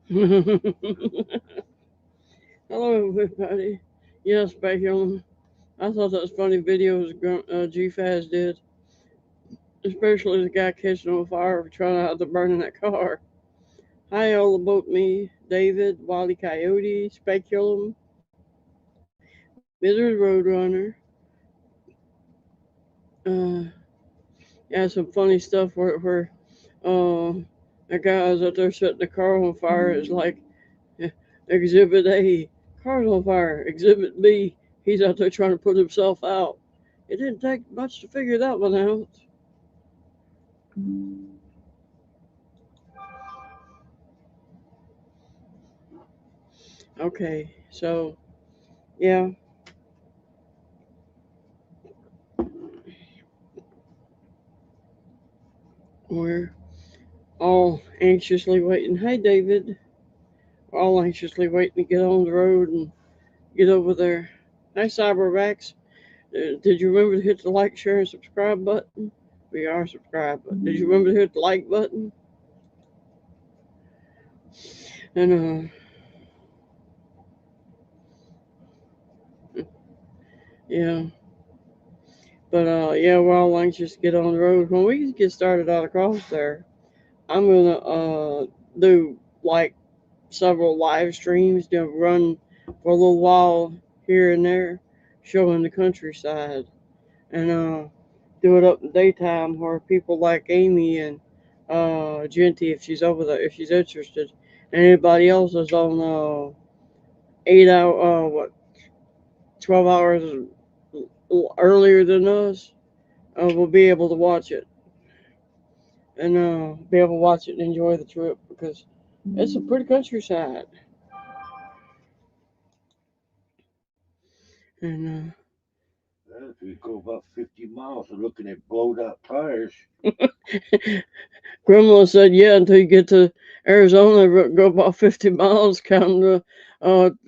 Hello, everybody. Yes, back on. I thought that was funny videos G-Faz did, especially the guy catching on fire for trying out to burn in that car. Hi, all about me, David, Wily Coyote, Speculum, Wizard Roadrunner. Uh, yeah, some funny stuff where uh, a guy was out there setting the car on fire. It's like Exhibit A, car's on fire. Exhibit B, he's out there trying to put himself out. It didn't take much to figure that one out. Okay, so yeah, we're all anxiously waiting. Hey, David, we're all anxiously waiting to get on the road and get over there. Hi, Cyberbacks. Did you remember to hit the like, share, and subscribe button? We are subscribed, but did you remember to hit the like button? And yeah, but yeah, we're all anxious to get on the road. When we get started out across there, I'm gonna do like several live streams, run for a little while here and there, showing the countryside, and do it up in daytime where people like Amy and Genty, if she's over there, if she's interested, and anybody else is on 8 hour, 12 hours earlier than us, will be able to watch it and be able to watch it and enjoy the trip because it's a pretty countryside. And If we go about 50 miles, we're looking at blowed out tires. Grandma said, yeah, until you get to Arizona, go about 50 miles, counting the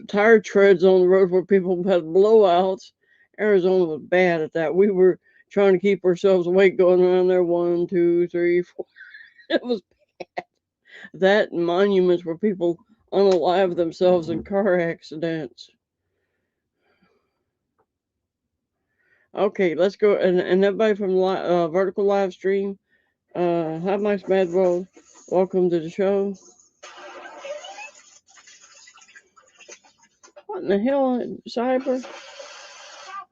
tire treads on the road where people had blowouts. Arizona was bad at that. We were trying to keep ourselves awake going around there. One, two, three, four. It was that and monuments where people unalive themselves in car accidents. Okay, let's go. And everybody from Vertical Live Stream, hi, Mike's Mad World. Welcome to the show. What in the hell, Cyber? I'll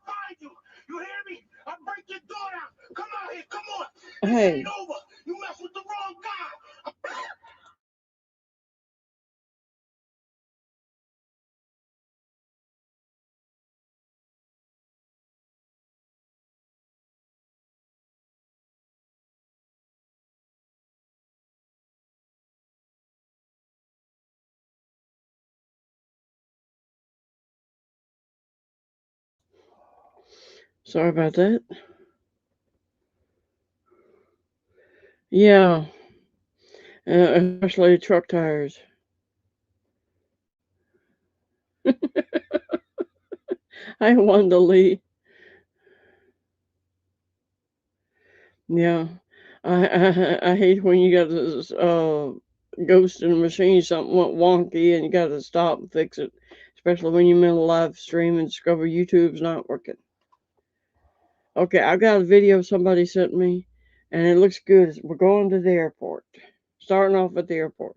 find you. You hear me? I'll break your door down. Come out here. Come on. Hey. It ain't over. You mess with the wrong guy. Sorry about that. Yeah, especially truck tires. I Wanda Lee. Yeah, I hate when you got this ghost in the machine. Something went wonky and you got to stop and fix it. Especially when you're in a live stream and discover YouTube's not working. Okay, I got a video somebody sent me, and it looks good. We're going to the airport. Starting off at the airport.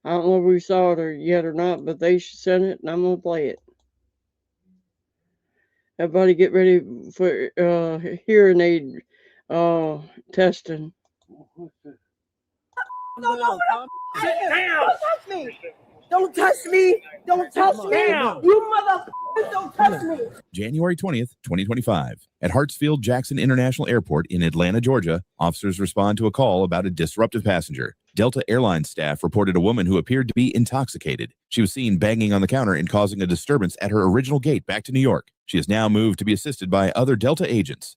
I don't know if we saw it or yet or not, but they sent it, and I'm gonna play it. Everybody, get ready for hearing aid testing. No, sit down. Don't touch me. Don't touch me. Don't touch me. Down. You motherfuckers don't touch me. January 20th, 2025. At Hartsfield-Jackson International Airport in Atlanta, Georgia, officers respond to a call about a disruptive passenger. Delta Airlines staff reported a woman who appeared to be intoxicated. She was seen banging on the counter and causing a disturbance at her original gate back to New York. She is now moved to be assisted by other Delta agents.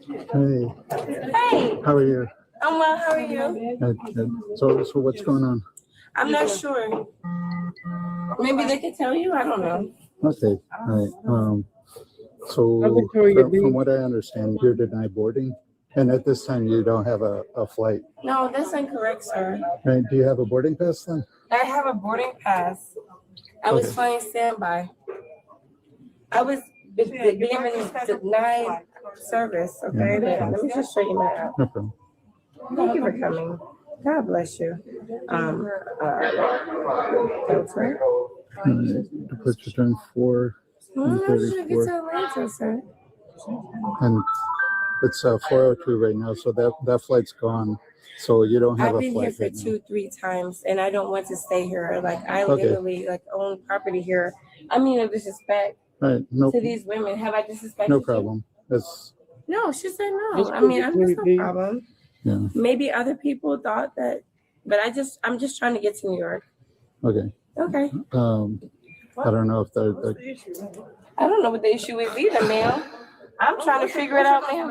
Hey. Hey. How are you? I'm well. How are you? Good. So what's going on? I'm not sure. Maybe they could tell you. I don't know. Okay. All right. So from what I understand, you're denied boarding. And at this time, you don't have a flight. No, that's incorrect, sir. Right? Do you have a boarding pass then? I have a boarding pass. I was flying standby. I was being denied service. Okay, Yeah. let me just show you my app. No problem. Thank you for coming. God bless you. Filter. Departure time 4 and Well, I should get 34. to Atlanta, sir. And it's 4:02 right now, so that flight's gone. So you don't have I've a been here flight for right 2-3 times, and I don't want to stay here. Like I Okay. literally own property here. I mean, no disrespect now. Right? No, to these women. Have I disrespected no you? problem. It's No, she said no. It's I mean, pretty that's no creepy. problem. yeah. Maybe other people thought that, but I'm just trying to get to New York. Okay. Okay. I don't know if they're I don't know what the issue is either, ma'am. I'm trying to figure it out, ma'am.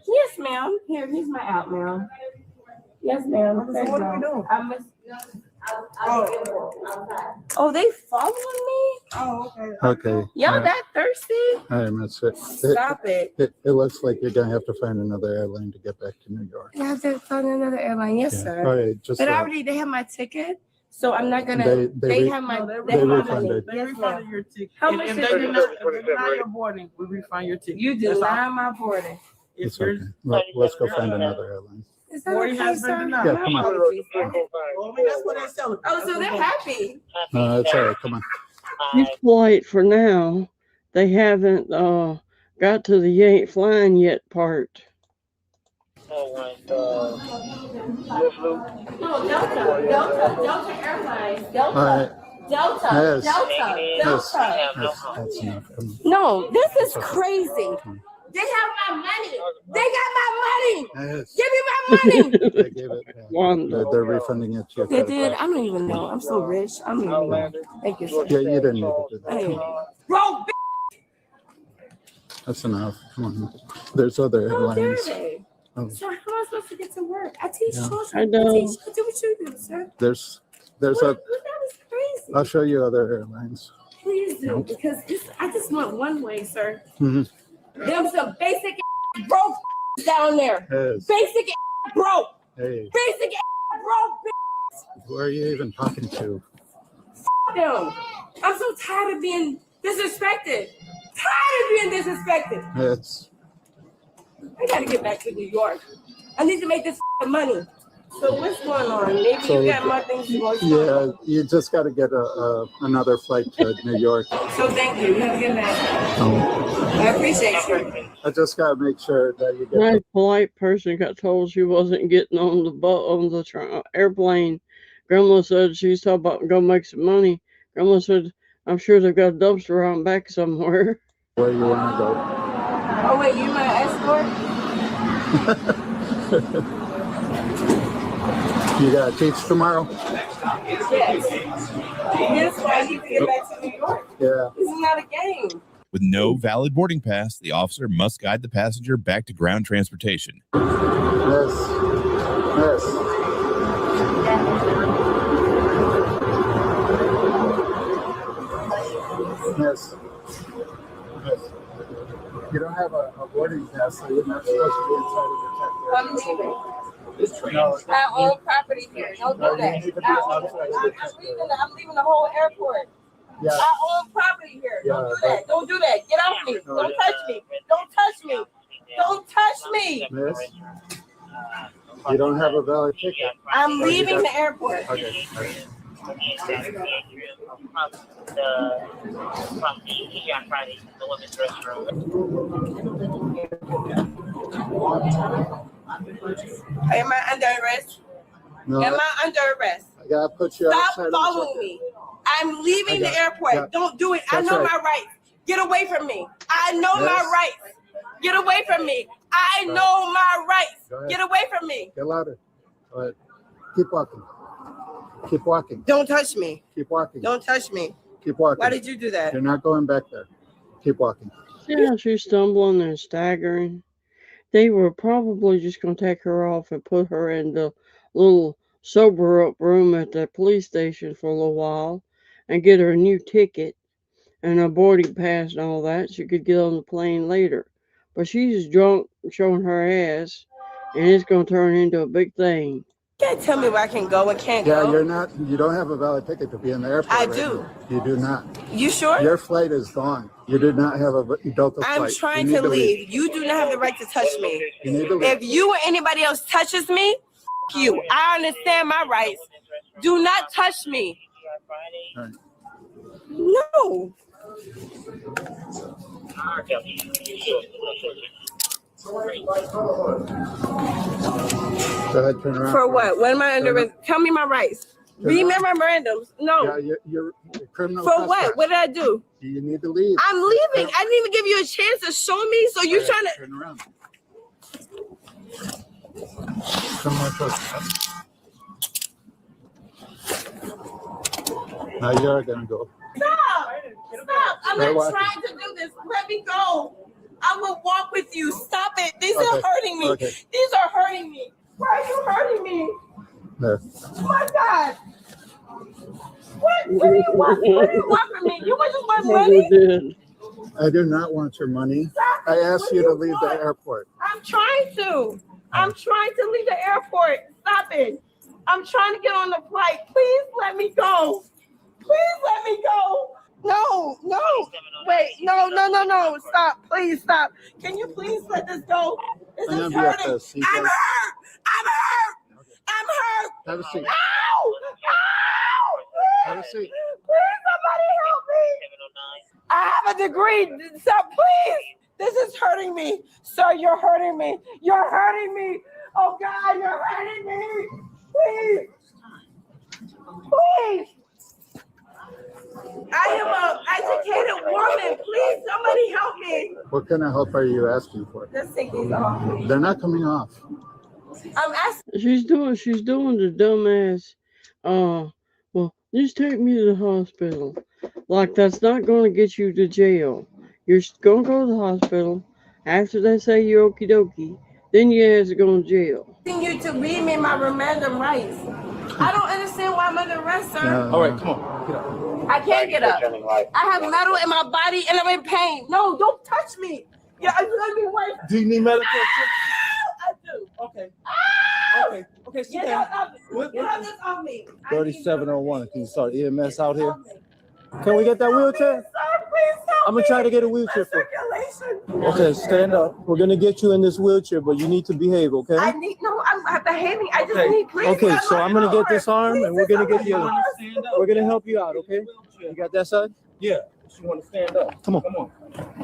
Yes, ma'am. Here's my app, ma'am. Yes, ma'am. So what are we doing? Oh, they following me? Oh, okay. okay. Y'all that thirsty? I miss it. Stop it. It looks like you're gonna have to find another airline to get back to New York. I have to find another airline. Yes, Yeah. sir. All right, just But they have my ticket, so I'm not gonna. They They re- have my. they They have my money. refunded. They Yes, refunded ma'am. your ticket. How If much they is it? deny your boarding, we refund your ticket. You That's all. deny my boarding. If it's yours, okay. Let's go find another airline. Is that boarding okay, has been sir? denied. Yeah, come on. Apologies, sir. Well, I mean, that's what they sell. Oh, so they're happy. No, it's all right. Come on. This flight for now, they haven't got to the "you ain't flying yet" part. No, Delta Airlines, All right. Delta, Yes. Delta. That's enough. Come on. No, this is crazy. They have my money. They got my money. Yes. Give me my money. They gave it. Yeah. Wanda. They're refunding it to you. They did. I don't even know. I'm so rich. I don't even know. Thank you, sir. Yeah, you didn't need to do I that. didn't Come on. know. Bro, That's enough. Come on. There's other how dare airlines. they? Oh, Sir, how am I supposed to get to work? I teach Yeah. children. I know. teach. I do what you do, sir. there's That a. was crazy. I'll show you other airlines. Please do, because I just went one way, sir. Mhm. Them some basic broke down there. Yes. Basic broke. Hey, Basic broke who are you even talking to? them. I'm so tired of being disrespected. Tired of being disrespected. It's I gotta get back to New York. I need to make this money. So what's going on? Maybe So- you got more things to go yeah. You just got to get another flight to New York. So thank you. Have a good night. Um, I appreciate you. I just got to make sure that you get. My polite person got told she wasn't getting on the airplane. Grandma said she's talking about go make some money. Grandma said, "I'm sure they've got a dumpster around back somewhere." Where you want to go? Oh wait, you my escort? You got to teach tomorrow? Yes. Yes, I need to get back to New York. Yeah. This is not a game. With no valid boarding pass, the officer must guide the passenger back to ground transportation. Yes. Yes. Yes. Yes. You don't have a boarding pass, so you're not supposed to be inside of the check. I'm leaving. No, I own property here. Don't do that. I'm leaving the whole airport. yeah. I own property here. Don't do that. Don't do that. Get off me. Don't touch me. Don't touch me. Don't touch me. Miss, you don't have a valid ticket. I'm leaving the airport. Okay. Am I under arrest? No, Am I under arrest? I gotta put you Stop outside of following the me. I'm leaving I got- the airport. yeah. Don't do it. I That's know right. my rights. Get away from me. I know my Yes. rights. Get away from me. I Right. know my rights. Go ahead. Get away from me. Get louder. Go ahead. Keep walking. Keep walking. Don't touch me. Keep walking. Don't touch me. Keep walking. Why did you do that? You're not going back there. Keep walking. Yeah, she's stumbling and staggering. They were probably just going to take her off and put her in the little sober up room at the police station for a little while and get her a new ticket and a boarding pass and all that. She could get on the plane later. But she's drunk showing her ass, and it's gonna turn into a big thing. You can't tell me where I can go and can't Yeah, go. you don't have a valid ticket to be in the airport. I right do. now. You do not. You sure? Your flight is gone. You did not have a Delta flight. I'm trying to leave. You do not have the right to touch me. You need to leave. If you or anybody else touches me, f you. I understand my rights. Do not touch me. All right. No. Go ahead, turn around. For what? What am I under arrest? Tell me my rights. Read my memorandums. No. Yeah, you're criminal. For what? What did I do? You need to leave. I'm leaving. I didn't even give you a chance to show me. So you're trying to. Turn around. Come on, closer. Now you're gonna go. Stop! Stop! I'm Stay not walking. trying to do this. Let me go. I will walk with you. Stop it. These Okay. are hurting me. Okay. These are hurting me. Why are you hurting me? There. Oh my God. What do you want? What do you want from me? You just want Never money? did. I do not want your money. Stop I it. asked What you do to leave the want? airport. I'm trying to. I'm trying to leave the airport. Stop it. I'm trying to get on the flight. Please let me go. Please let me go. No, no. Wait, no. Stop. Please stop. Can you please let this go? This I'm is gonna be at hurting. the seatbelt. I'm hurt. I'm hurt. I'm hurt. Have a seat. Ow! Ow! Have a seat. Please, somebody help me. I have a degree. Stop, please. This is hurting me. Sir, you're hurting me. You're hurting me. Oh, God, you're hurting me. Please. Please. I am an educated woman. Please, somebody help me. What kind of help are you asking for? Let's take these off. They're not coming off. I'm asking. She's doing the dumbass. Well, just take me to the hospital. Like that's not going to get you to jail. You're going to go to the hospital. After they say you're okie dokie, then you have to go to jail. You to read me my memorandum rights. I don't understand why I'm under arrest, sir. All right, come on. Get up. I can't get up. I have metal in my body and I'm in pain. No, don't touch me. Yeah, let me wait. Do you need medical I do. Okay. Ow! Okay, sit Get down. that off me. Get this off me. 3701. Can you start EMS out here? Can we get that wheelchair? Sir, please help I'm gonna try to get a wheelchair for circulation. Okay, stand up. We're gonna get you in this wheelchair, but you need to behave, okay? I'm behaving. I just need please. Okay, so I'm gonna get this arm and we're gonna get the other. Stand up. We're gonna help you out, okay? You got that side? Yeah. You want to stand up? Come on. Come on.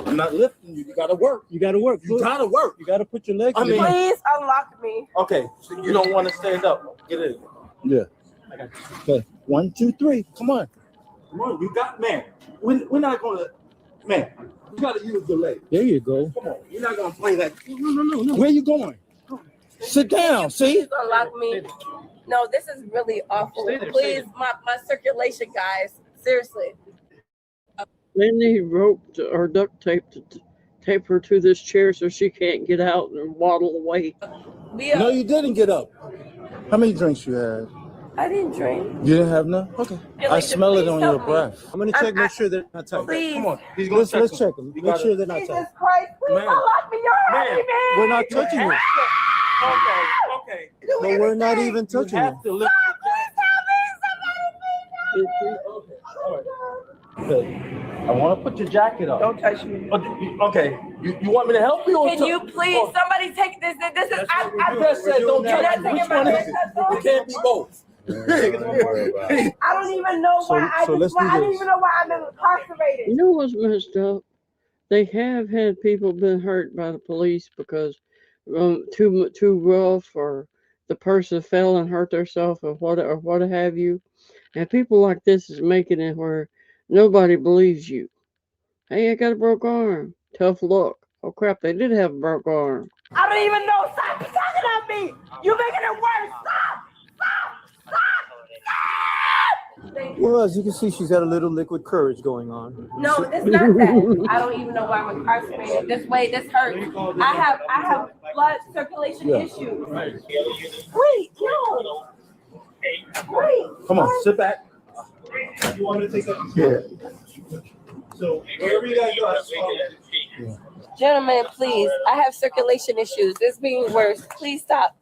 I'm not lifting you. You gotta work. You gotta work. You gotta work. You gotta put your legs I mean- Please unlock me. Okay. So you don't want to stand up. Get in. Yeah. I got you. Okay. 1, 2, 3. Come on. Come on. You got, man. We're not gonna, man. You gotta use the leg. There you go. Come on. You're not gonna play that. No. Where you going? Sit down, see? Please unlock me. No, this is really awful. Please, my circulation, guys. Seriously. They need rope or duct tape to tape her to this chair so she can't get out and waddle away. No, you didn't get up. How many drinks you had? I didn't drink. You didn't have none? Okay. I smell it on your breath. I'm gonna check, make sure they're not tight. Please. Come on. He's gonna Let's check them. Make sure they're not Jesus tight. Christ, please Man. unlock me. You're hurting me. We're not touching you. Okay. No, we're not even touching you. To lift. Please help me. Somebody, please. Okay. I want to put your jacket up. Don't touch me. Okay. You want me to help you? Or Can you please, somebody take this? This is, I just said don't You're not touch me. taking Which my one is it? haircut, It can't be both. I don't even know why. So let's do I don't this. even know why I'm incarcerated. You know what's messed up? They have had people been hurt by the police because too rough or the person fell and hurt themselves or what have you. And people like this is making it where nobody believes you. Hey, I got a broke arm. Tough luck. Oh crap, they did have a broke arm. I don't even know. Stop talking at me. You're making it worse. Stop. Well, as you can see, she's got a little liquid courage going on. No, it's not that. I don't even know why I'm incarcerated. This hurts. I have blood circulation issues. Wait, no. Wait. Come on, sit back. You want me to take that? Yeah. So wherever you guys go, Gentlemen, please. I have circulation issues. It's being worse. Please stop.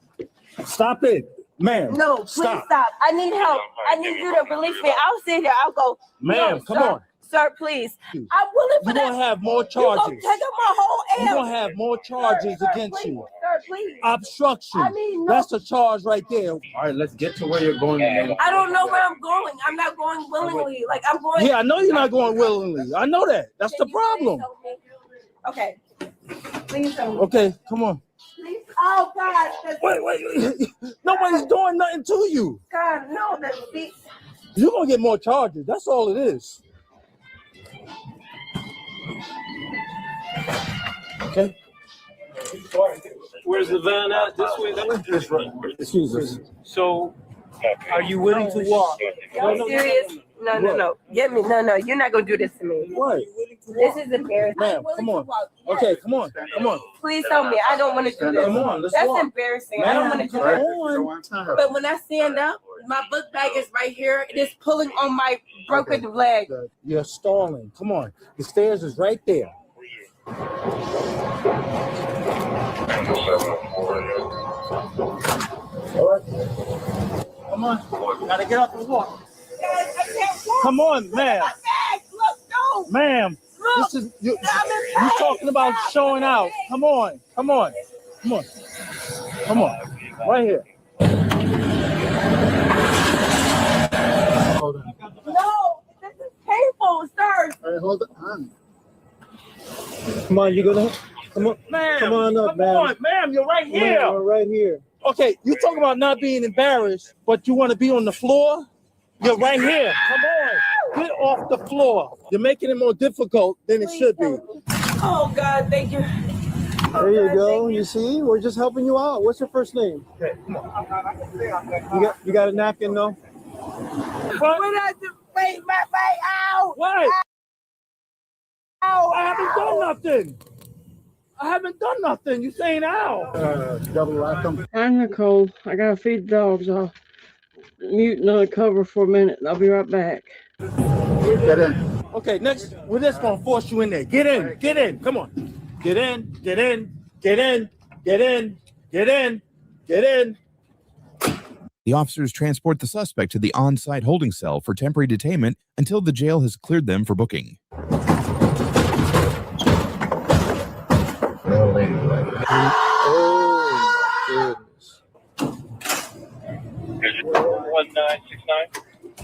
Stop it, ma'am. No, please stop. I need help. I need you to release me. I'll sit here. I'll go. Ma'am, no, come sir. on. Sir, please. I'm willing for You're that. going to have more You're charges. going to take up my whole L. You're going to have more charges against please. you. Sir, please. Obstruction. I mean, no. That's a charge right there. All right, let's get to where you're going. I don't know where I'm going. I'm not going willingly. Like, I'm going. Yeah, I know you're not going willingly. I know that. That's the problem. Okay. Please help me. Okay, come on. Please. Oh, God. Wait. Nobody's doing nothing to you. God, no. That's the... You're going to get more charges. That's all it is. Okay. Where's the van at? This way, that way? That's right. Excuse us. So, are you willing to walk? Y'all serious? No. Get me. No. You're not going to do this to me. What? This is embarrassing. Ma'am, come on. Okay, come on. Please help me. I don't want to do this. Come on, let's That's walk. embarrassing. I don't want to do that. But when I stand up, my book bag is right here. It is pulling on my broken leg. You're stalling. Come on. The stairs is right there. All right. Come on. Gotta get up and walk. Guys, I can't walk. Come on, ma'am. My bag. Look, no. Ma'am. Look. This is you talking about showing out. Come on. Right here. Hold on. No, this is painful, sir. All right, hold on. Come on, you gonna come on, Ma'am, come on up, ma'am, you're right here. You're right here. Okay, you talking about not being embarrassed, but you want to be on the floor? You're right here. Come on, get off the floor. You're making it more difficult than it should be. Oh, God, thank you. There you go. You see, we're just helping you out. What's your first name? Okay, come on. You got a napkin, though? What? When I just wait my way out. What? Ow. I haven't done nothing. You saying ow? Double lock them. Hi, Nicole. I gotta feed the dogs. I'll mute another cover for a minute. I'll be right back. Get in. Okay, next, we're just gonna force you in there. Get in. Come on. Get in. The officers transport the suspect to the on-site holding cell for temporary detainment until the jail has cleared them for booking. Oh, goodness. 1969.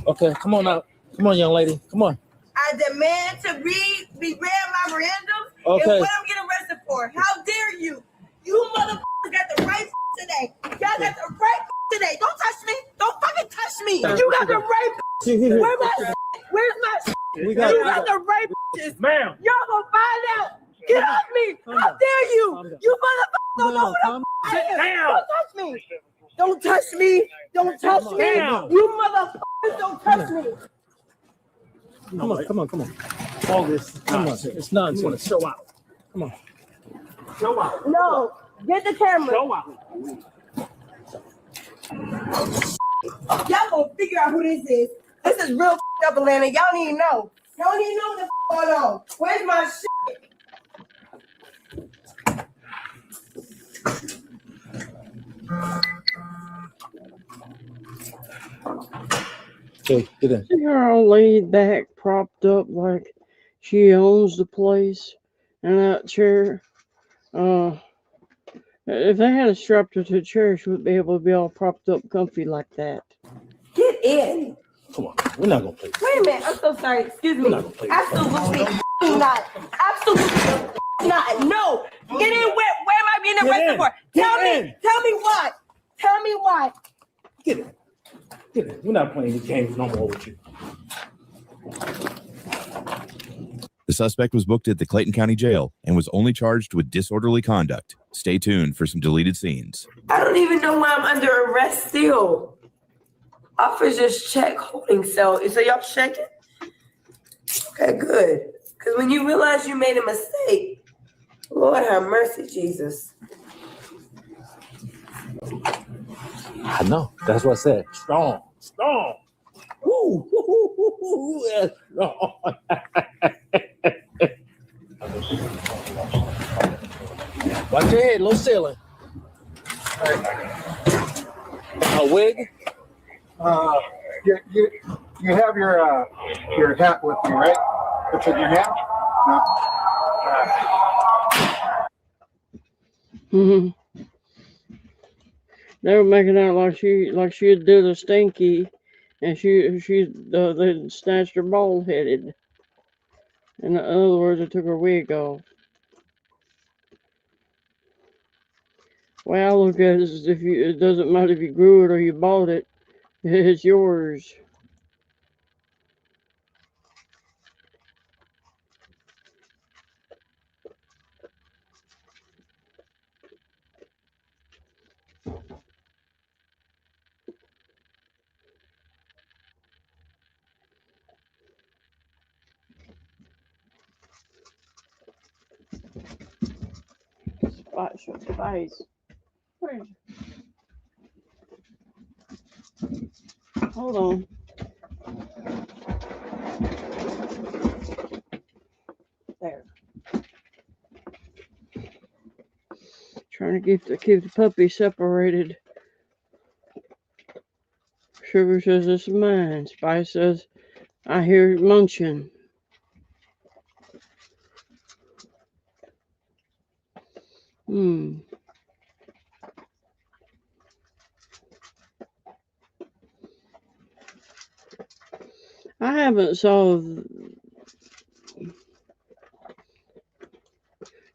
Okay, come on out. Come on, young lady. Come on. I demand to be read my random Okay. and what I'm getting arrested for. How dare you? You motherfuckers got the right today. Y'all got the right today. Don't touch me. Don't fucking touch me. You got the right. Where's my We got you got the right bitches. Ma'am. Y'all gonna find out. Get off me. How dare you? You motherfuckers don't know who the I am. Don't touch me. Don't touch me. Don't touch me. Down. You motherfuckers don't touch me. Come on. All this. Come on. It's nonsense. You want to show out. Come on. Show out. No. Get the camera. Show out. Y'all gonna figure out who this is. This is real up Atlanta. Y'all need to know. Y'all need to know what's going on. Where's my shit? Okay, get in. See her all laid back, propped up like she owns the place in that chair. If they had a strapped her to a chair, she would be able to be all propped up comfy like that. Get in. Come on. We're not going to play. Wait a minute. I'm so sorry. Excuse me. Absolutely not. Absolutely not. No. Get in. Where am I being arrested for? Tell me. Tell me why. Tell me why. Get in. We're not playing these games no more with you. The suspect was booked at the Clayton County Jail and was only charged with disorderly conduct. Stay tuned for some deleted scenes. I don't even know why I'm under arrest still. Officers check holding cell. So y'all checking? Okay, good. Because when you realize you made a mistake, Lord have mercy, Jesus. I know. That's what I said. Strong. Woo. That's strong. Watch your head, low ceiling. A wig? You have your hat with you, right? It's in your hand? No. They were making out like she did a stinky, and they snatched her bald headed. In other words, they took her wig off. Well, I look at it as if it doesn't matter if you grew it or you bought it, it's yours. Spice. Hold on. There. Trying to keep the puppy separated. Sugar says it's mine. Spice says I hear it munching. I haven't solved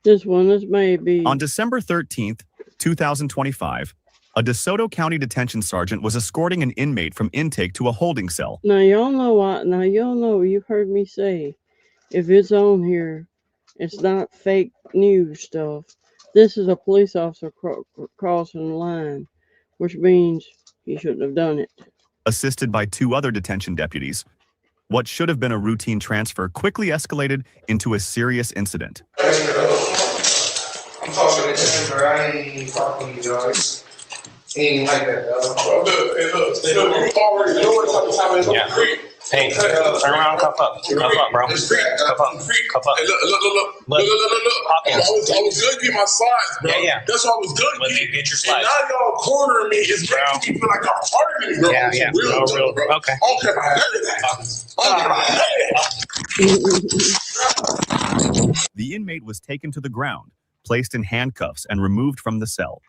this one. This may be. On December 13th, 2025, a DeSoto County detention sergeant was escorting an inmate from intake to a holding cell. Now y'all know you've heard me say, if it's on here, it's not fake news stuff. This is a police officer crossing the line, which means he shouldn't have done it. Assisted by 2 other detention deputies, what should have been a routine transfer quickly escalated into a serious incident. I'm talking to him, I ain't talking to you guys. He ain't like that, though. Bro, look, you already know what type of time it's on the creek. Hey, turn around, cuff up. Cuff up, bro. It's creek. Cuff up. Cuff up. Hey, look. I was gonna get my slides, bro. Yeah. That's what I was gonna Let's get. get your And slides. now y'all cornering me. It's making me feel like I'm harming, bro. Yeah. Real, bro. Okay. I don't care about none of that. The inmate was taken to the ground, placed in handcuffs, and removed from the cell.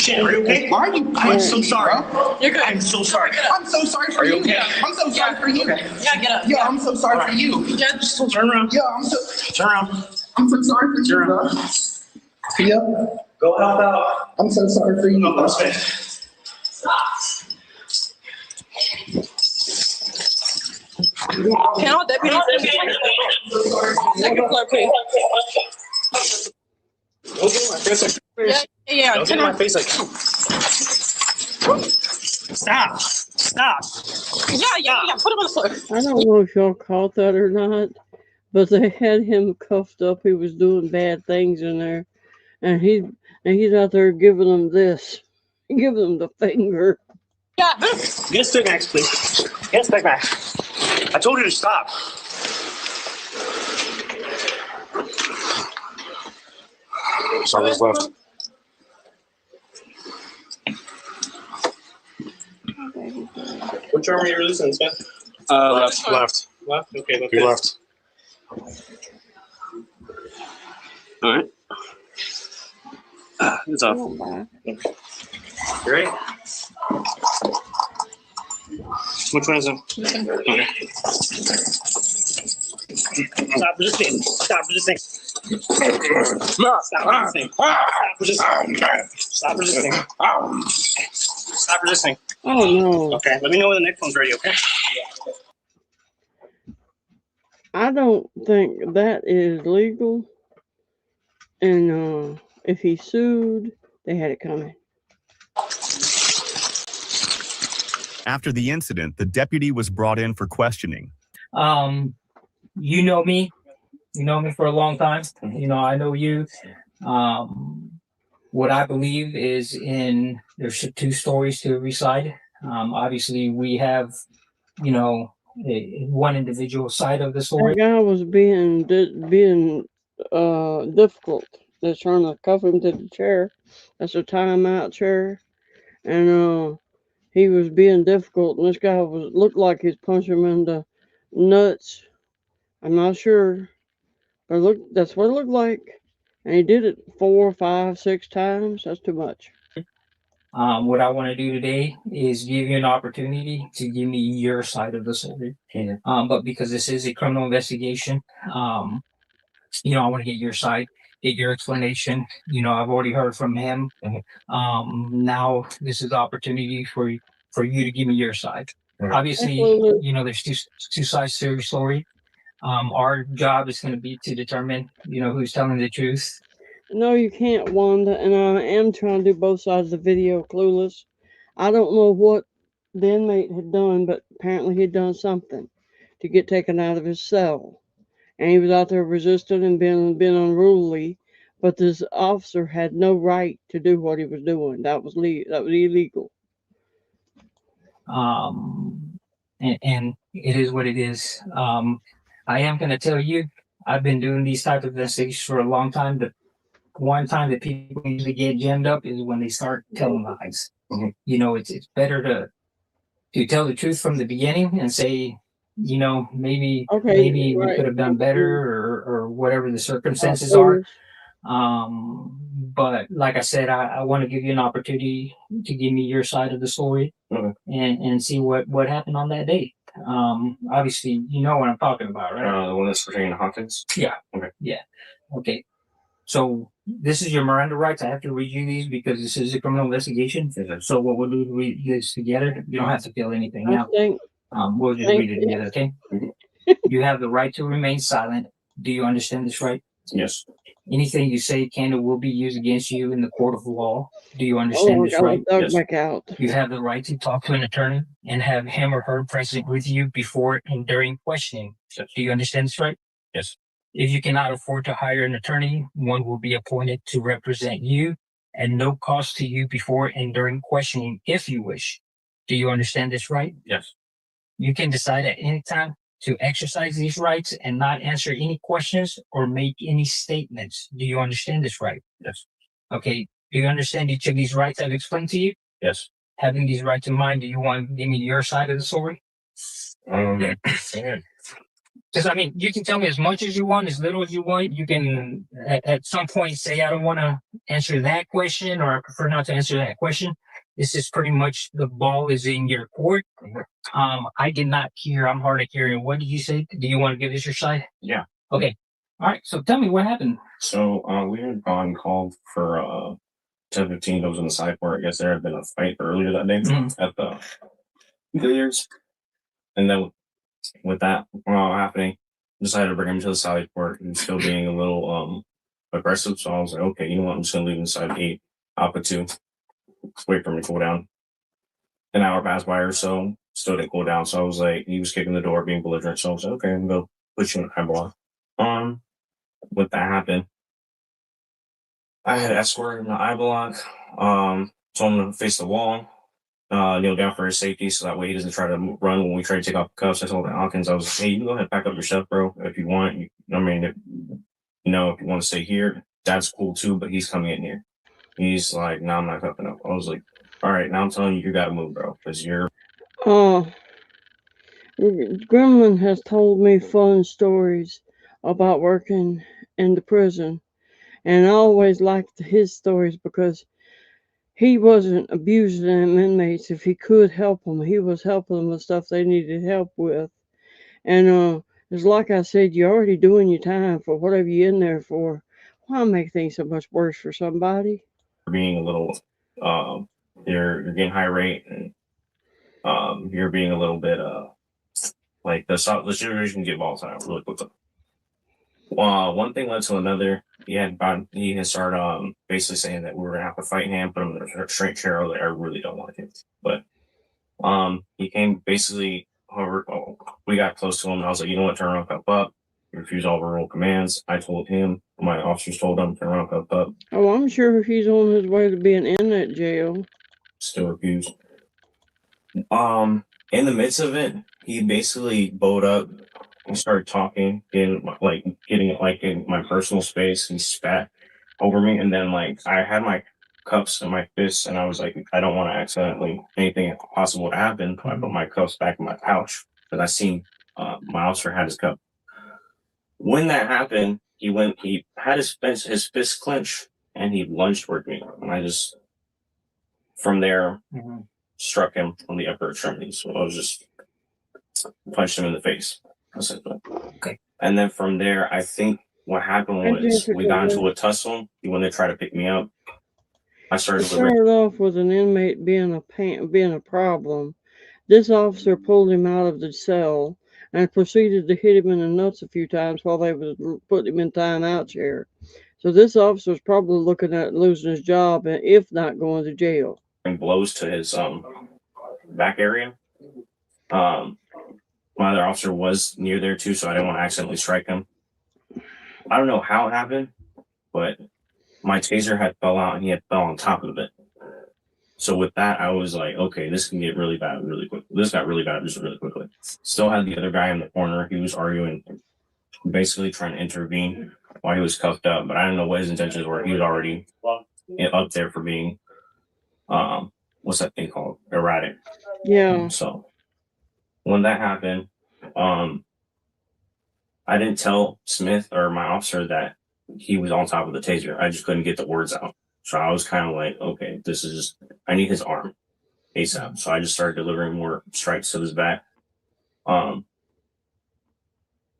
Shit, are you okay? Why are you? I'm so sorry. You're good. I'm so sorry. I'm so sorry for Are you you. okay? I'm so sorry for you. Okay. Yeah, get up. Yeah, I'm so sorry for you. Yeah, just turn around. Yeah, Turn around. I'm so sorry for you, bro. Yeah. Go help out. I'm so sorry for you. No, that's okay. Can all deputies second floor, please? Don't get in my face like. Yeah. Don't get in my face like. Stop. Yeah. Put him on the floor. I don't know if y'all caught that or not, but they had him cuffed up. He was doing bad things in there, and he's out there giving them this, giving them the finger. Yeah. Get a stick max, please. Get a stick max. I told you to stop. Sorry, what's left? Which arm are you releasing, Smith? Left. Left. Okay, left. You left. All right. It's off. You ready? Which one is it? Okay. Stop resisting. Stop resisting. Stop resisting. Stop resisting. Stop resisting. Oh no. Okay, let me know when the next one's ready, okay? I don't think that is legal. And if he sued, they had it coming. After the incident, the deputy was brought in for questioning. You know me. You know me for a long time. You know, I know you. what I believe is there's 2 stories to every side. Obviously, we have, one individual side of the story. That guy was being difficult. They're trying to cuff him to the chair. That's a timeout chair, and he was being difficult. And this guy looked like he's punching him in the nuts. I'm not sure, but that's what it looked like. And he did it 4, 5, 6 times. That's too much. What I want to do today is give you an opportunity to give me your side of the story. But because this is a criminal investigation, I want to get your side, get your explanation. I've already heard from him. Now this is the opportunity for you to give me your side. Obviously, there's two sides to every story. Our job is going to be to determine, who's telling the truth. No, you can't, Wanda, and I am trying to do both sides of the video, clueless. I don't know what the inmate had done, but apparently he'd done something to get taken out of his cell. And he was out there resisting and being unruly, but this officer had no right to do what he was doing. That was illegal. And it is what it is. I am going to tell you, I've been doing these type of investigations for a long time. The one time that people usually get jammed up is when they start telling lies. It's better to tell the truth from the beginning and say, maybe we could have done better or whatever the circumstances are. But like I said, I want to give you an opportunity to give me your side of the story and see what happened on that day. Obviously, you know what I'm talking about, right? The one that's pertaining to Hawkins? Yeah. Okay. Yeah. Okay. So this is your Miranda rights. I have to read you these because this is a criminal investigation. So what we'll do is read this together. You don't have to fill anything out. We'll just read it together, okay? You have the right to remain silent. Do you understand this right? Yes. Anything you say can or will be used against you in the court of law. Do you understand this right? Yes. Back out. You have the right to talk to an attorney and have him or her present with you before and during questioning. Yes. Do you understand this right? Yes. If you cannot afford to hire an attorney, one will be appointed to represent you at no cost to you before and during questioning if you wish. Do you understand this right? Yes. You can decide at any time to exercise these rights and not answer any questions or make any statements. Do you understand this right? Yes. Okay. Do you understand each of these rights I've explained to you? Yes. Having these rights in mind, do you want to give me your side of the story? Yeah. Because, you can tell me as much as you want, as little as you want. You can, at some point, say, I don't want to answer that question, or I prefer not to answer that question. This is pretty much the ball is in your court. I did not hear. I'm hard of hearing. What did you say? Do you want to give this your side? Yeah. Okay. All right. So tell me what happened. So we had gone called for 10:15. That was in the side court. I guess there had been a fight earlier that day at the billiards, and then with that happening, decided to bring him to the side court and still being a little aggressive. So I was like, okay, you know what? I'm just gonna leave him inside 8, Alpha 2. Wait for him to cool down. An hour passed by or so, still didn't cool down. So I was like, he was kicking the door, being belligerent. So I was like, okay, I'm gonna put you in eye block. With that happened, I had escorted him to eye block. Told him to face the wall, kneel down for his safety, so that way he doesn't try to run when we try to take off the cuffs. I told Hawkins, I was like, hey, you can go ahead and pack up your stuff, bro, if you want. If you want to stay here, that's cool too, but he's coming in here. He's like, no, I'm not cuffing up. I was like, all right, now I'm telling you, you gotta move, bro, because you're. Gremlin has told me fun stories about working in the prison, and I always liked his stories because he wasn't abusing them inmates. If he could help them, he was helping them with stuff they needed help with. And it's like I said, you're already doing your time for whatever you're in there for. Why make things so much worse for somebody? Being a little, you're getting high rate, and you're being a little bit like the situation can get volatile really quickly. One thing led to another. He had started basically saying that we were gonna have to fight him, put him in a straight chair. I was like, I really don't want him, but he came basically. However, we got close to him, and I was like, you know what, turn around, cup up. refused all verbal commands. I told him, my officers told him, turn around, cuff up. Oh, I'm sure he's on his way to being in that jail. Still refused. In the midst of it, he basically bowed up and started talking getting in my personal space. He spat over me, and then I had my cuffs in my fists, and I was like, I don't want to accidentally anything possible to happen. So I put my cuffs back in my pouch because I seen my officer had his cuff. When that happened, he had his fist clenched, and he lunged toward me, and I just from there struck him on the upper extremity. So I was just punched him in the face. Okay. And then from there, I think what happened was we got into a tussle. He wanted to try to pick me up. I started off with an inmate being a problem. This officer pulled him out of the cell and proceeded to hit him in the nuts a few times while they was putting him in timeout chair. So this officer's probably looking at losing his job, and if not going to jail. And blows to his back area. My other officer was near there too, so I didn't want to accidentally strike him. I don't know how it happened, but my taser had fell out and he had fell on top of it. So with that, I was like, okay, this can get really bad really quick. This got really bad just really quickly. Still had the other guy in the corner. He was arguing, basically trying to intervene while he was cuffed up, but I didn't know what his intentions were. He was already up there for being, what's that thing called? Erratic. Yeah. So when that happened, I didn't tell Smith or my officer that he was on top of the taser. I just couldn't get the words out. So I was kind of like, okay, this is just, I need his arm ASAP. So I just started delivering more strikes to his back. I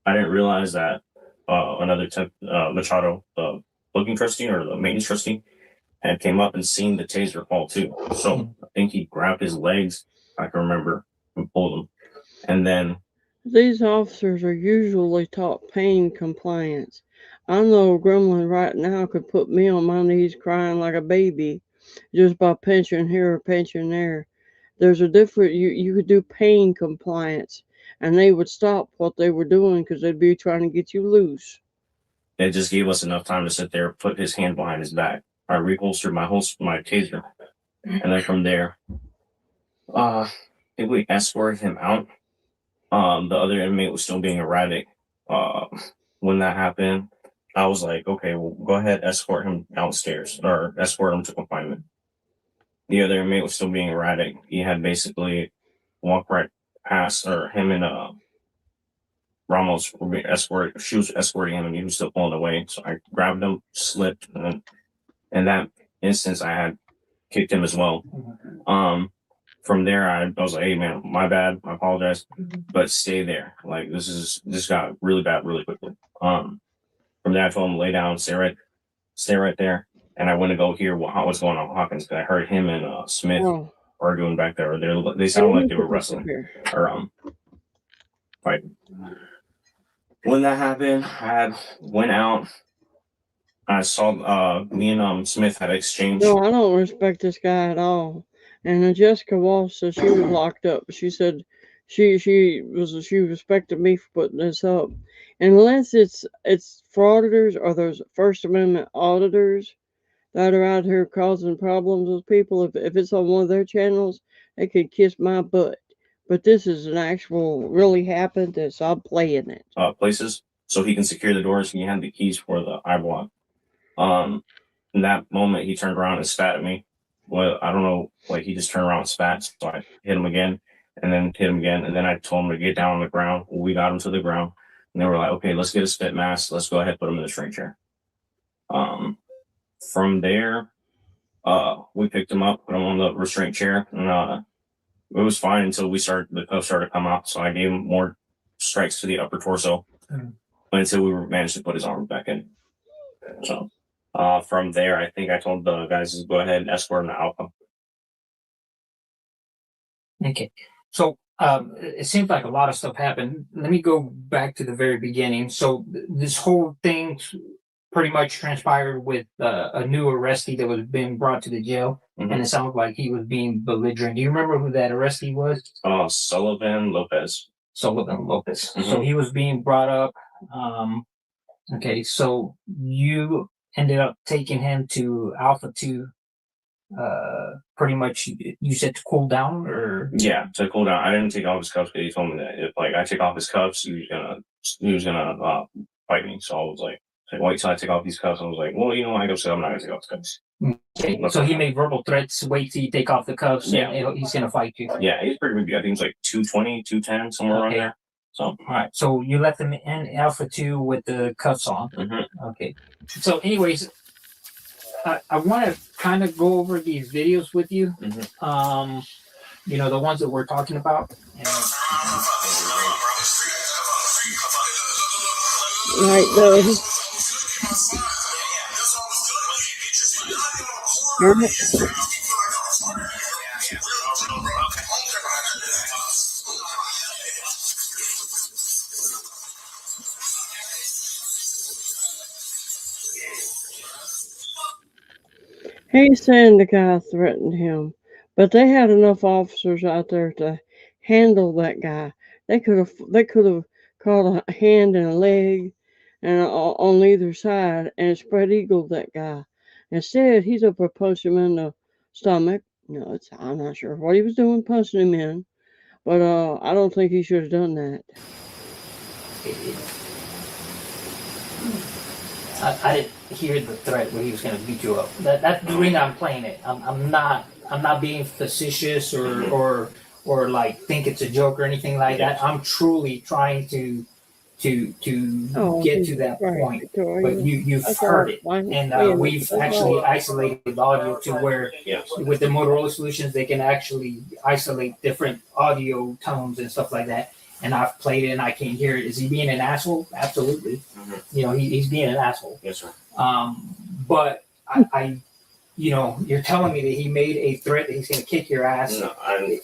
didn't realize that another Machado, the booking trustee or the maintenance trustee, had came up and seen the taser fall too. So I think he grabbed his legs, I can remember, and pulled him. And then these officers are usually taught pain compliance. I know a gremlin right now could put me on my knees crying like a baby just by pinching here or pinching there. There's a different, you could do pain compliance, and they would stop what they were doing because they'd be trying to get you loose. It just gave us enough time to sit there, put his hand behind his back. I reholstered my taser. And then from there, I think we escorted him out. The other inmate was still being erratic. When that happened, I was like, okay, well, go ahead, escort him downstairs or escort him to confinement. The other inmate was still being erratic. He had basically walked right past, or him and Ramos were being escorted. She was escorting him and he was still pulling away. So I grabbed him, slipped, and then in that instance, I had kicked him as well. From there, I was like, hey, man, my bad. I apologize, but stay there. Like, this got really bad really quickly. From there, I told him to lay down, stay right there. And I went to go hear what's going on with Hawkins, because I heard him and Smith arguing back there. They sounded like they were wrestling or fighting. When that happened, I went out. I saw me and Smith had exchanged. No, I don't respect this guy at all. And Jessica Walsh said she was locked up. She said she respected me for putting this up. Unless it's frauditors or those First Amendment auditors that are out here causing problems with people. If it's on one of their channels, they could kiss my butt. But this is an actual really happened, so I'm playing it. Places so he can secure the doors. He had the keys for the eye block. In that moment, he turned around and spat at me. Well, I don't know, like he just turned around and spat. So I hit him again, and then hit him again, and then I told him to get down on the ground. We got him to the ground, and they were like, "Okay, let's get a spit mask. Let's go ahead, put him in the straight chair." From there, we picked him up, put him on the restraint chair, and it was fine until the cuffs started to come out. So I gave him more strikes to the upper torso until we managed to put his arm back in. So from there, I think I told the guys to go ahead and escort him to Alpha. Okay. So it seems like a lot of stuff happened. Let me go back to the very beginning. So this whole thing pretty much transpired with a new arrestee that was being brought to the jail. And it sounded like he was being belligerent. Do you remember who that arrestee was? Sullivan Lopez. Sullivan Lopez. So he was being brought up. Okay, so you ended up taking him to Alpha 2. Pretty much, you said to cool down, or yeah, to cool down. I didn't take off his cuffs because he told me that if like I take off his cuffs, he was gonna fight me. So I was like, wait till I take off these cuffs. I was like, well, you know, I go say I'm not gonna take off the cuffs. Okay, so he made verbal threats. Wait till you take off the cuffs. Yeah, and he's gonna fight you. Yeah, he's pretty big. I think it's like 220, 210, somewhere around there. So all right, so you left him in Alpha 2 with the cuffs on. Okay, so anyways, I want to kind of go over these videos with you. You know, the ones that we're talking about. Right there. He's saying the guy threatened him, but they had enough officers out there to handle that guy. They could have caught a hand and a leg, and on either side, and spread eagled that guy. Instead, he's up there punching him in the stomach. No, I'm not sure what he was doing punching him in, but I don't think he should have done that. I didn't hear the threat where he was going to beat you up. That's the reason I'm playing it. I'm not being facetious or like think it's a joke or anything like that. I'm truly trying to get to that point. But you've heard it, and we've actually isolated the audio to where with the Motorola solutions they can actually isolate different audio tones and stuff like that. And I've played it and I can't hear it. Is he being an asshole? Absolutely. You know, he's being an asshole. Yes, sir. But I you know, you're telling me that he made a threat that he's going to kick your ass. No,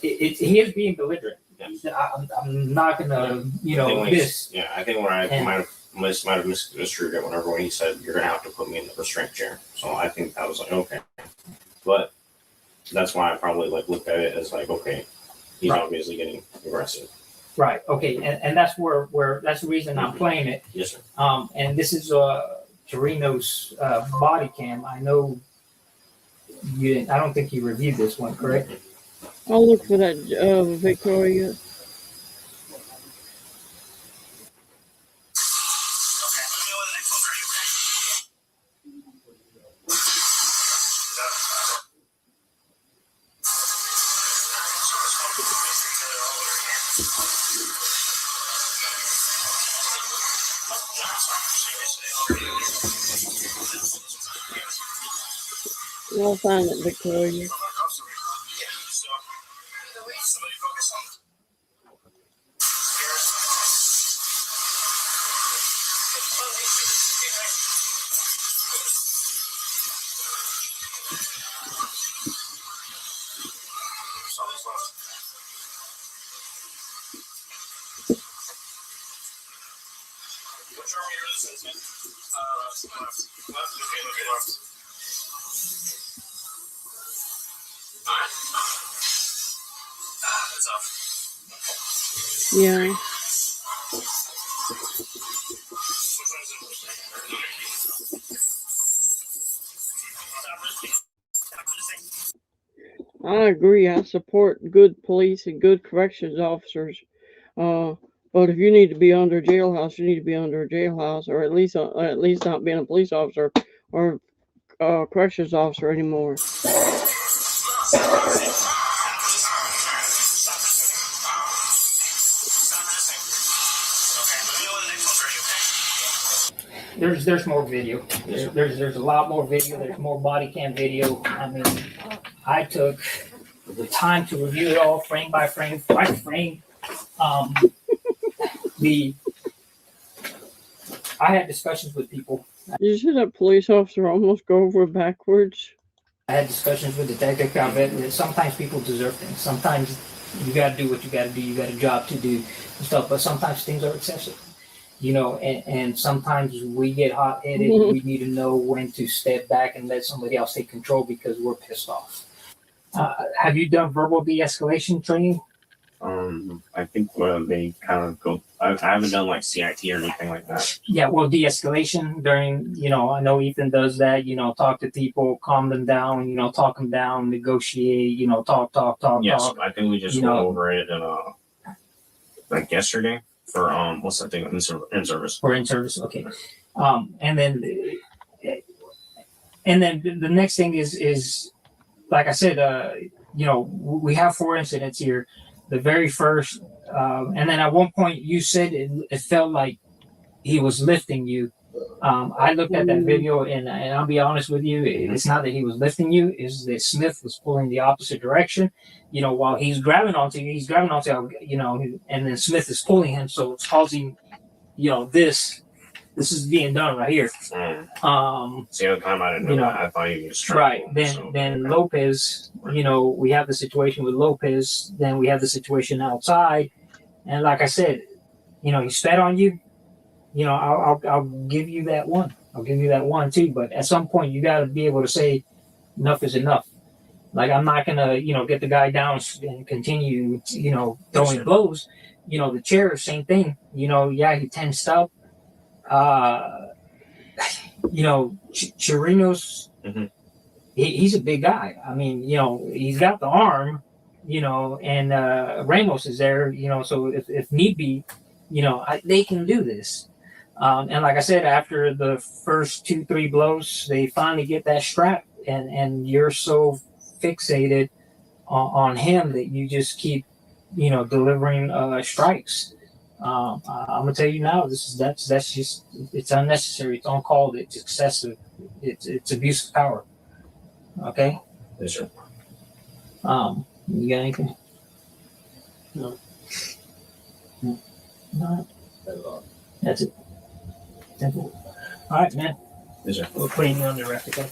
he is being belligerent. Yeah. I'm not going to, you know, this. Yeah, I think when I might have misconstrued it when he said, you're going to have to put me in the restraint chair. So I think I was like, okay. But that's why I probably like looked at it as like, okay, he's obviously getting aggressive. Right. Okay. And that's where that's the reason I'm playing it. Yes, sir. And this is Torino's Bodycam. I know you didn't. I don't think you reviewed this one, correct? I'll look for that, Victoria. I'll find it, Victoria. Yeah. I agree. I support good police and good corrections officers. But if you need to be under a jailhouse, you need to be under a jailhouse, or at least not being a police officer or corrections officer anymore. There's more video. There's a lot more video. There's more body cam video. I mean, I took the time to review it all frame by frame, by frame. I had discussions with people. Did you see that police officer almost go over backwards? I had discussions with Detective Calvet. Sometimes people deserve things. Sometimes you got to do what you got to do. You got a job to do and stuff. But sometimes things are excessive. You know, and sometimes we get hot-headed. We need to know when to step back and let somebody else take control because we're pissed off. Have you done verbal de-escalation training? I think they kind of go. I haven't done like CIT or anything like that. Yeah, well, de-escalation during, I know Ethan does that, talk to people, calm them down, talk them down, negotiate, talk. Yes, talk. I think we just went over it like yesterday for what's that thing in service? For in service, okay. And then the next thing is like I said, we have 4 incidents here. The very first, and then at one point you said it felt like he was lifting you. I looked at that video and I'll be honest with you, it's not that he was lifting you, it's that Smith was pulling the opposite direction. While he's grabbing onto you, and then Smith is pulling him, so it's causing, this is being done right here. See, the time I didn't know that. I thought he was right. Then Lopez, we have the situation with Lopez. Then we have the situation outside, and like I said, he spat on you. I'll give you that one. I'll give you that one too. But at some point, you got to be able to say enough is enough. Like I'm not gonna, get the guy down and continue, throwing blows. The chair, same thing. Yeah, he tensed up. Chirinos, he's a big guy. I mean, he's got the arm, and Ramos is there, so if need be, they can do this. And like I said, after the first 2-3 blows, they finally get that strap, and you're so fixated on him that you just keep, delivering strikes. I'm gonna tell you now, that's just, it's unnecessary, it's uncalled, it's excessive, it's abuse of power. Okay. Yes, sir. You got anything? No. No. That's it. Simple. All right, man. Yes, sir. We're putting you on the record. Okay?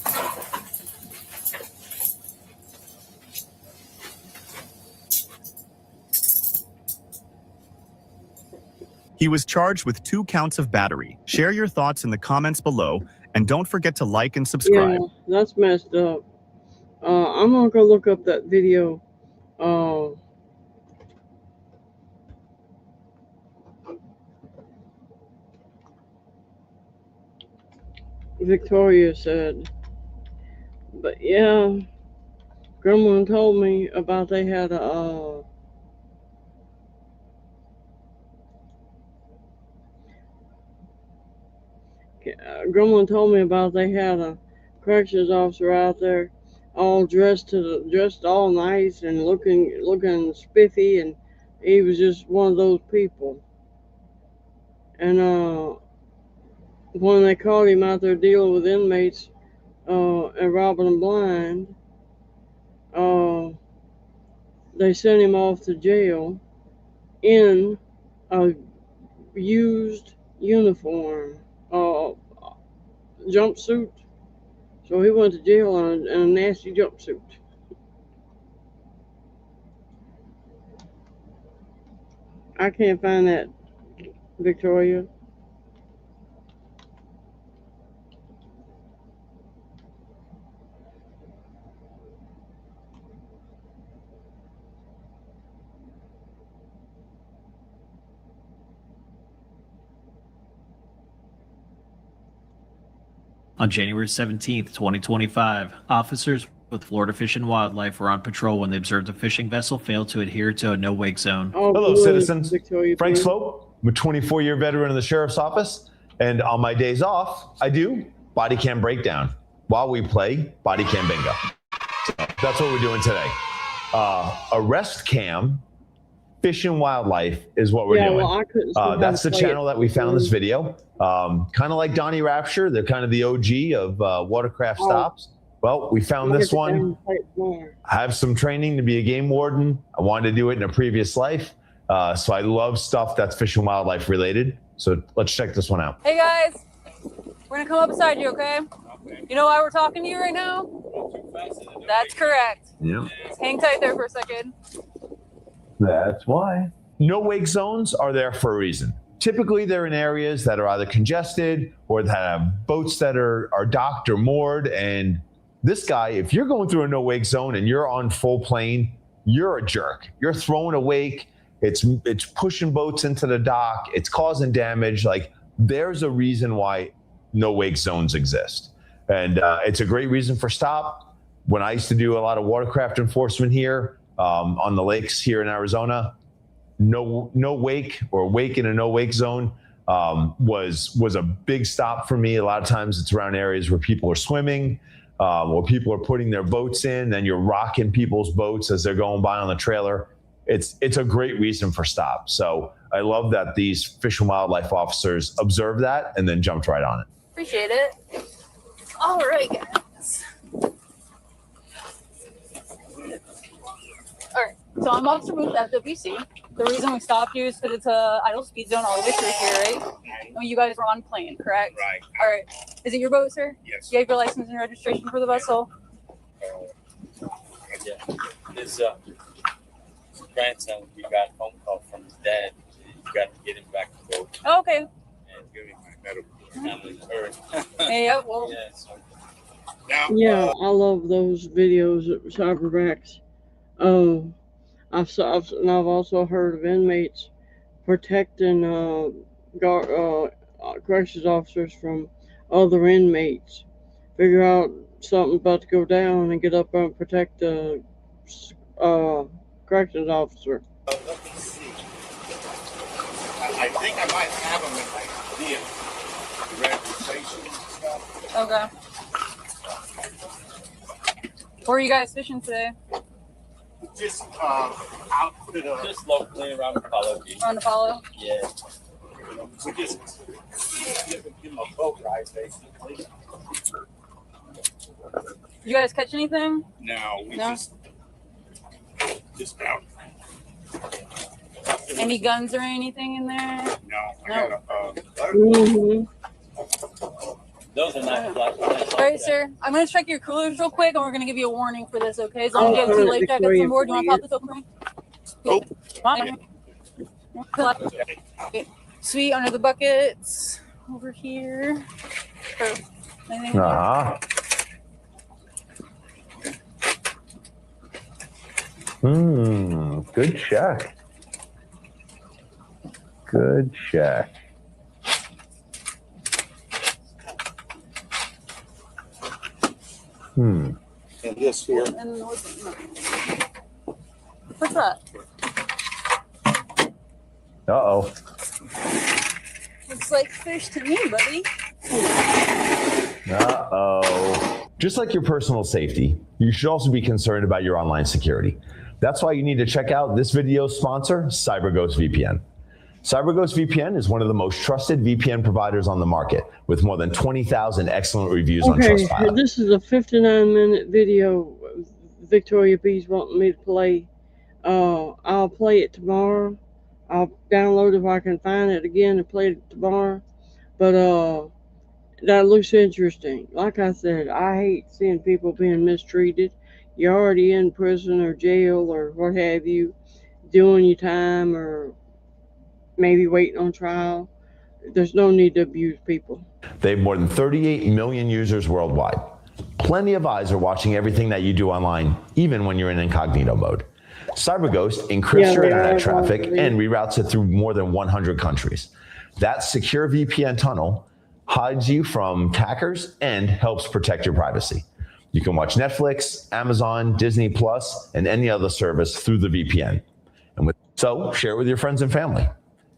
He was charged with 2 counts of battery. Share your thoughts in the comments below, and don't forget to like and subscribe. Yeah, that's messed up. I'm gonna go look up that video. Victoria said, but yeah, Gremlin told me about they had a Gremlin told me about they had a corrections officer out there, all dressed all nice and looking spiffy, and he was just one of those people. And when they caught him out there dealing with inmates and robbing them blind, they sent him off to jail in a used uniform, jumpsuit. So he went to jail in a nasty jumpsuit. I can't find that, Victoria. On January 17th, 2025, officers with Florida Fish and Wildlife were on patrol when they observed a fishing vessel fail to adhere to a no-wake zone. Hello, citizens. Frank Slope. I'm a 24-year veteran of the Sheriff's Office, and on my days off, I do Bodycam Breakdown while we play Bodycam Bingo. So that's what we're doing today. Arrest Cam Fish and Wildlife is what we're doing. Well, I couldn't that's the channel that we found this video. Kind of like Donnie Rapture, they're kind of the OG of watercraft stops. Well, we found this one. I have some training to be a game warden. I wanted to do it in a previous life. So I love stuff that's fish and wildlife related. So let's check this one out. Hey guys, we're gonna come up beside you, okay? You know why we're talking to you right now? That's correct. Yeah. Just hang tight there for a second. That's why. No wake zones are there for a reason. Typically, they're in areas that are either congested or that have boats that are docked or moored. And this guy, if you're going through a no wake zone and you're on full plane, you're a jerk. You're throwing a wake. It's pushing boats into the dock. It's causing damage. Like, there's a reason why no wake zones exist. And it's a great reason for stop. When I used to do a lot of watercraft enforcement here on the lakes here in Arizona, no wake or wake in a no wake zone was a big stop for me. A lot of times it's around areas where people are swimming, where people are putting their boats in, then you're rocking people's boats as they're going by on the trailer. It's a great reason for stop. So I love that these Fish and Wildlife officers observed that and then jumped right on it. Appreciate it. All right, guys. All right, so I'm Officer Booth, FWC. The reason we stopped you is because it's a idle speed zone all the way through here, right? And you guys were on plane, correct? Right. All right. Is it your boat, sir? Yes. You have your license and registration for the vessel? Yeah. His grandson, we got a phone call from his dad. You got to get him back to boat. Oh, okay. And give him medical family first. Yeah, well. Yeah, so. Yeah, I love those videos of cyberbacks. I've also heard of inmates protecting corrections officers from other inmates. Figure out something about to go down and get up and protect the corrections officer. Let me see. I think I might have them in my vehicle. The registration and stuff. Okay. Where are you guys fishing today? Just out to the. Just locally around Apollo. Around Apollo? Yeah. We just give them a boat ride, basically. You guys catch anything? No, we No? just out. Any guns or anything in there? No, I got a. Those are not black. All right, sir. I'm going to check your coolers real quick, and we're going to give you a warning for this, okay? As long as you have 2 life jackets on board, do you want to pop this open? Oh. Okay. Sweet, under the buckets. Over here. Anything? Good check. Good check. And this here. What's that? Uh-oh. Looks like fish to me, buddy. Uh-oh. Just like your personal safety, you should also be concerned about your online security. That's why you need to check out this video's sponsor, CyberGhost VPN. CyberGhost VPN is one of the most trusted VPN providers on the market, with more than 20,000 excellent reviews on Trustpilot. This is a 59-minute video Victoria B's wanting me to play. I'll play it tomorrow. I'll download it if I can find it again and play it tomorrow. But that looks interesting. Like I said, I hate seeing people being mistreated. You're already in prison or jail or what have you, doing your time or maybe waiting on trial. There's no need to abuse people. They have more than 38 million users worldwide. Plenty of eyes are watching everything that you do online, even when you're in incognito mode. CyberGhost encrypts your internet traffic and reroutes it through more than 100 countries. That secure VPN tunnel hides you from hackers and helps protect your privacy. You can watch Netflix, Amazon, Disney Plus, and any other service through the VPN. So share it with your friends and family.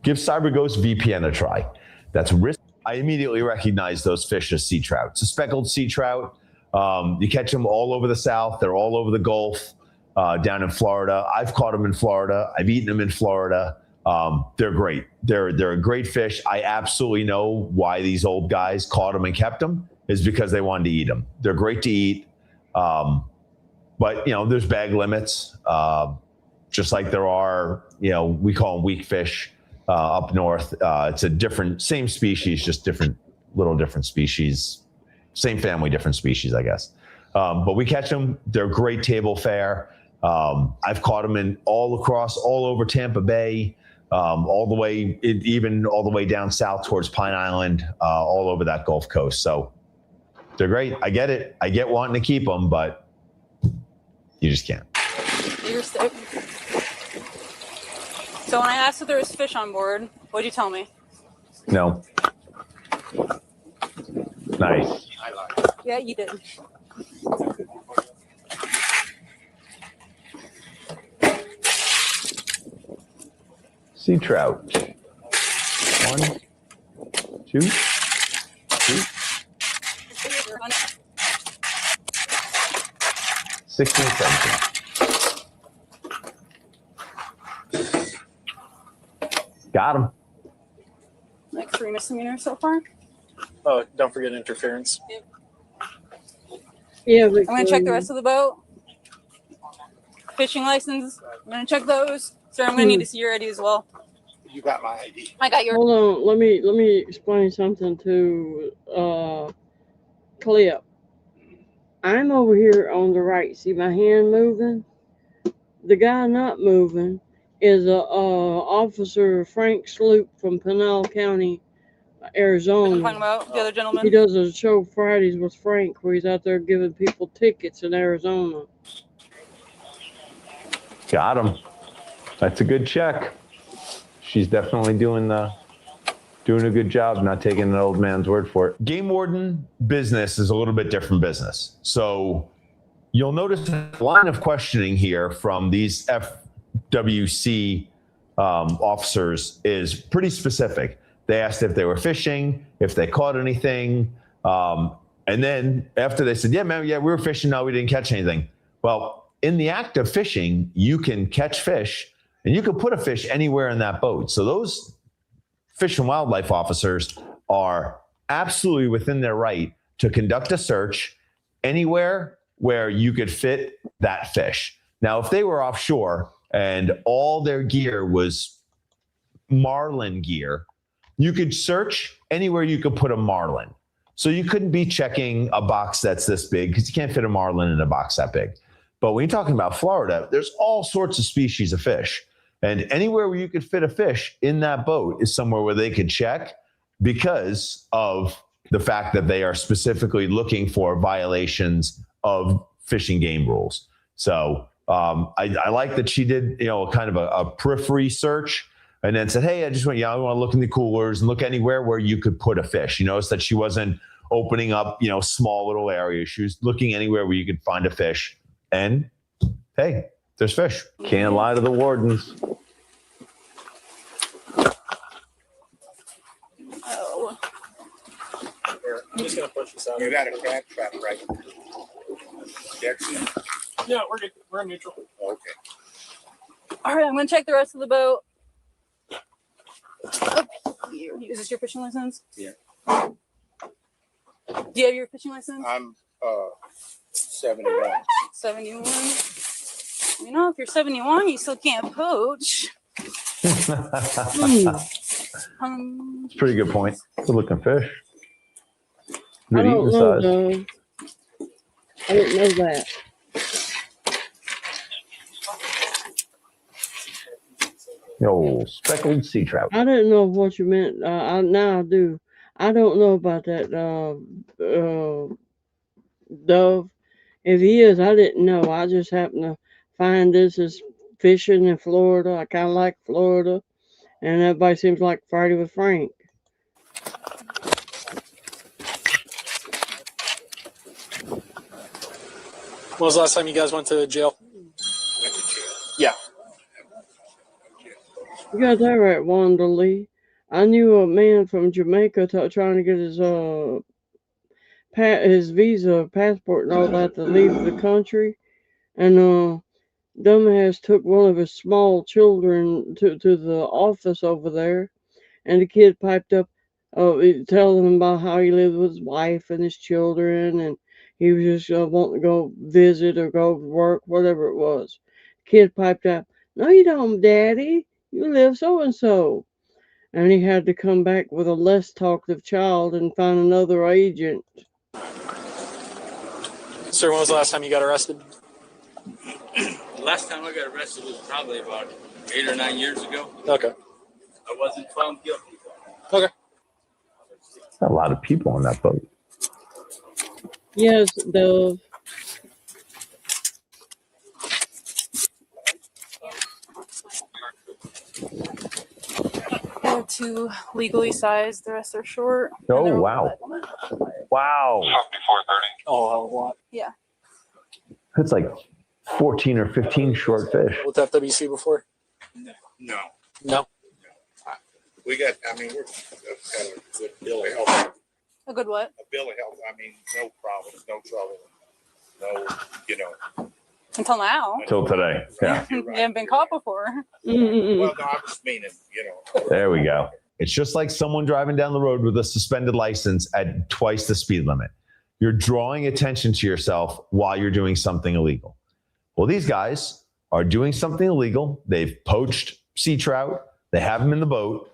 Give CyberGhost VPN a try. That's risk. I immediately recognize those fish as sea trout. It's a speckled sea trout. You catch them all over the South. They're all over the Gulf, down in Florida. I've caught them in Florida. I've eaten them in Florida. They're great. They're a great fish. I absolutely know why these old guys caught them and kept them is because they wanted to eat them. They're great to eat. But, there's bag limits, just like there are, we call them weak fish up north. It's a same species, just little different species, same family, different species, I guess. But we catch them. They're great table fare. I've caught them all over Tampa Bay, all the way down south towards Pine Island, all over that Gulf Coast. So they're great. I get it. I get wanting to keep them, but you just can't. You're sick. So when I asked if there was fish on board, what'd you tell me? No. Nice. Yeah, you did. Sea trout. 1, 2, 3. 16, 17. Got him. Like 3 misdemeanors so far. Oh, don't forget interference. Yeah, I'm gonna check the rest of the boat. Fishing license. I'm gonna check those. Sir, I'm gonna need to see your ID as well. You got my ID. I got your. Hold on, let me explain something to Clip. I'm over here on the right. See my hand moving? The guy not moving is Officer Frank Sloop from Pinal County, Arizona. I'm talking about the other gentleman. He does a show Fridays with Frank where he's out there giving people tickets in Arizona. Got him. That's a good check. She's definitely doing a good job, not taking an old man's word for it. Game warden business is a little bit different business. So you'll notice the line of questioning here from these FWC officers is pretty specific. They asked if they were fishing, if they caught anything. And then after they said, yeah, man, yeah, we were fishing. No, we didn't catch anything. Well, in the act of fishing, you can catch fish and you can put a fish anywhere in that boat. So those Fish and Wildlife officers are absolutely within their right to conduct a search anywhere where you could fit that fish. Now, if they were offshore and all their gear was marlin gear, you could search anywhere you could put a marlin. So you couldn't be checking a box that's this big because you can't fit a marlin in a box that big. But when you're talking about Florida, there's all sorts of species of fish. And anywhere where you could fit a fish in that boat is somewhere where they could check because of the fact that they are specifically looking for violations of fish and game rules. So I like that she did, kind of a periphery search and then said, hey, I want to look in the coolers and look anywhere where you could put a fish. You notice that she wasn't opening up, small little areas. She was looking anywhere where you could find a fish. And hey, there's fish. Can't lie to the wardens. Oh. I'm just gonna push this out. You got a crab trap, right? That's it. Yeah, we're good. We're in neutral. Okay. All right, I'm gonna check the rest of the boat. Is this your fishing license? Yeah. Do you have your fishing license? I'm 71. 71. If you're 71, you still can't poach. It's a pretty good point. Good looking fish. Good eating size. Though. I didn't know that. Yo, speckled sea trout. I didn't know what you meant. Now I do. I don't know about that dove. If he is, I didn't know. I just happened to find this as fishing in Florida. I kind of like Florida. And everybody seems like Friday with Frank. When was the last time you guys went to jail? Yeah. You got that right, Wanda Lee. I knew a man from Jamaica trying to get his visa, passport, and all that to leave the country, and dumbass took one of his small children to the office over there, and the kid piped up, telling him about how he lived with his wife and his children, and he was just wanting to go visit or go work, whatever it was. The kid piped up, "No, you don't, Daddy. You live so and so." And he had to come back with a less talkative child and find another agent. Sir, when was the last time you got arrested? The last time I got arrested was probably about 8 or 9 years ago. Okay. I wasn't found guilty. Okay. A lot of people on that boat. Yes, Dove. 2 legally sized. The rest are short. Oh, wow. Wow. Before 30. Oh, a lot. Yeah. That's like 14 or 15 short fish. With FWC before? No. No. We got, I mean, we're got a good bill of health. A good what? A bill of health. I mean, no problems, no trouble. No, you know. Until now. Till today. Yeah. You haven't been caught before. Well, no, I was meaning, you know. There we go. It's just like someone driving down the road with a suspended license at twice the speed limit. You're drawing attention to yourself while you're doing something illegal. Well, these guys are doing something illegal. They've poached sea trout. They have them in the boat,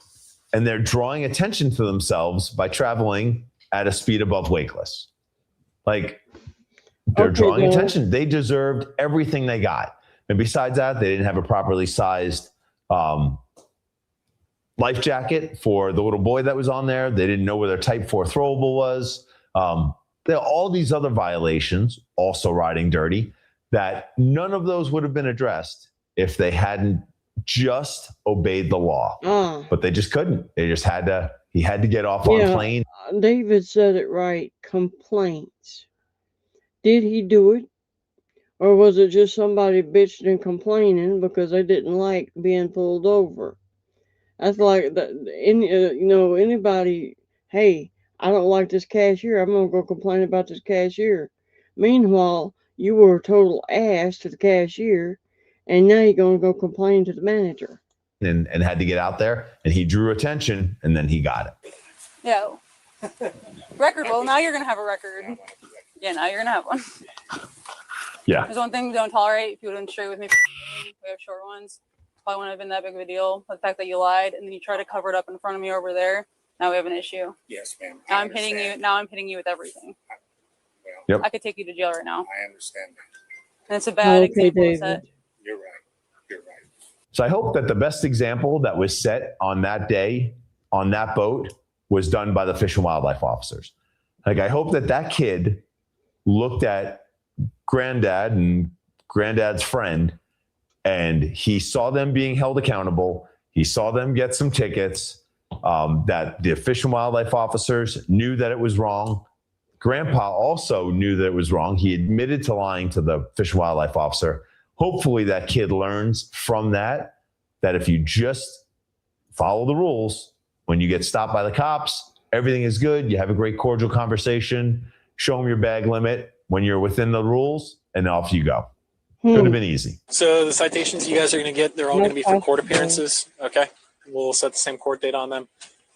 and they're drawing attention to themselves by traveling at a speed above weightless. Like, they're drawing attention. They deserved everything they got. And besides that, they didn't have a properly sized life jacket for the little boy that was on there. They didn't know where their Type 4 throwable was. There are all these other violations, also riding dirty, that none of those would have been addressed if they hadn't just obeyed the law. But they just couldn't. They just had to, he had to get off on plane. David said it right. Complaints. Did he do it? Or was it just somebody bitching and complaining because they didn't like being pulled over? That's like that. You know, anybody, hey, I don't like this cashier. I'm going to go complain about this cashier. Meanwhile, you were a total ass to the cashier, and now you're going to go complain to the manager. And had to get out there, and he drew attention, and then he got it. Yeah. Record. Well, now you're going to have a record. Yeah, now you're going to have one. Yeah. There's one thing we don't tolerate. If you wouldn't straight with me, we have short ones. Probably wouldn't have been that big of a deal. The fact that you lied and then you try to cover it up in front of me over there. Now we have an issue. Yes, ma'am. Now I'm hitting you. Now I'm hitting you with everything. Yep. I could take you to jail right now. I understand that. And it's a bad example to set. You're right. You're right. So I hope that the best example that was set on that day, on that boat, was done by the Fish and Wildlife officers. Like, I hope that that kid looked at Granddad and Granddad's friend, and he saw them being held accountable. He saw them get some tickets, that the Fish and Wildlife officers knew that it was wrong. Grandpa also knew that it was wrong. He admitted to lying to the Fish and Wildlife officer. Hopefully that kid learns from that, that if you just follow the rules, when you get stopped by the cops, everything is good. You have a great cordial conversation, show them your bag limit when you're within the rules, and off you go. Could have been easy. So the citations you guys are going to get, they're all going to be for court appearances. Okay. We'll set the same court date on them.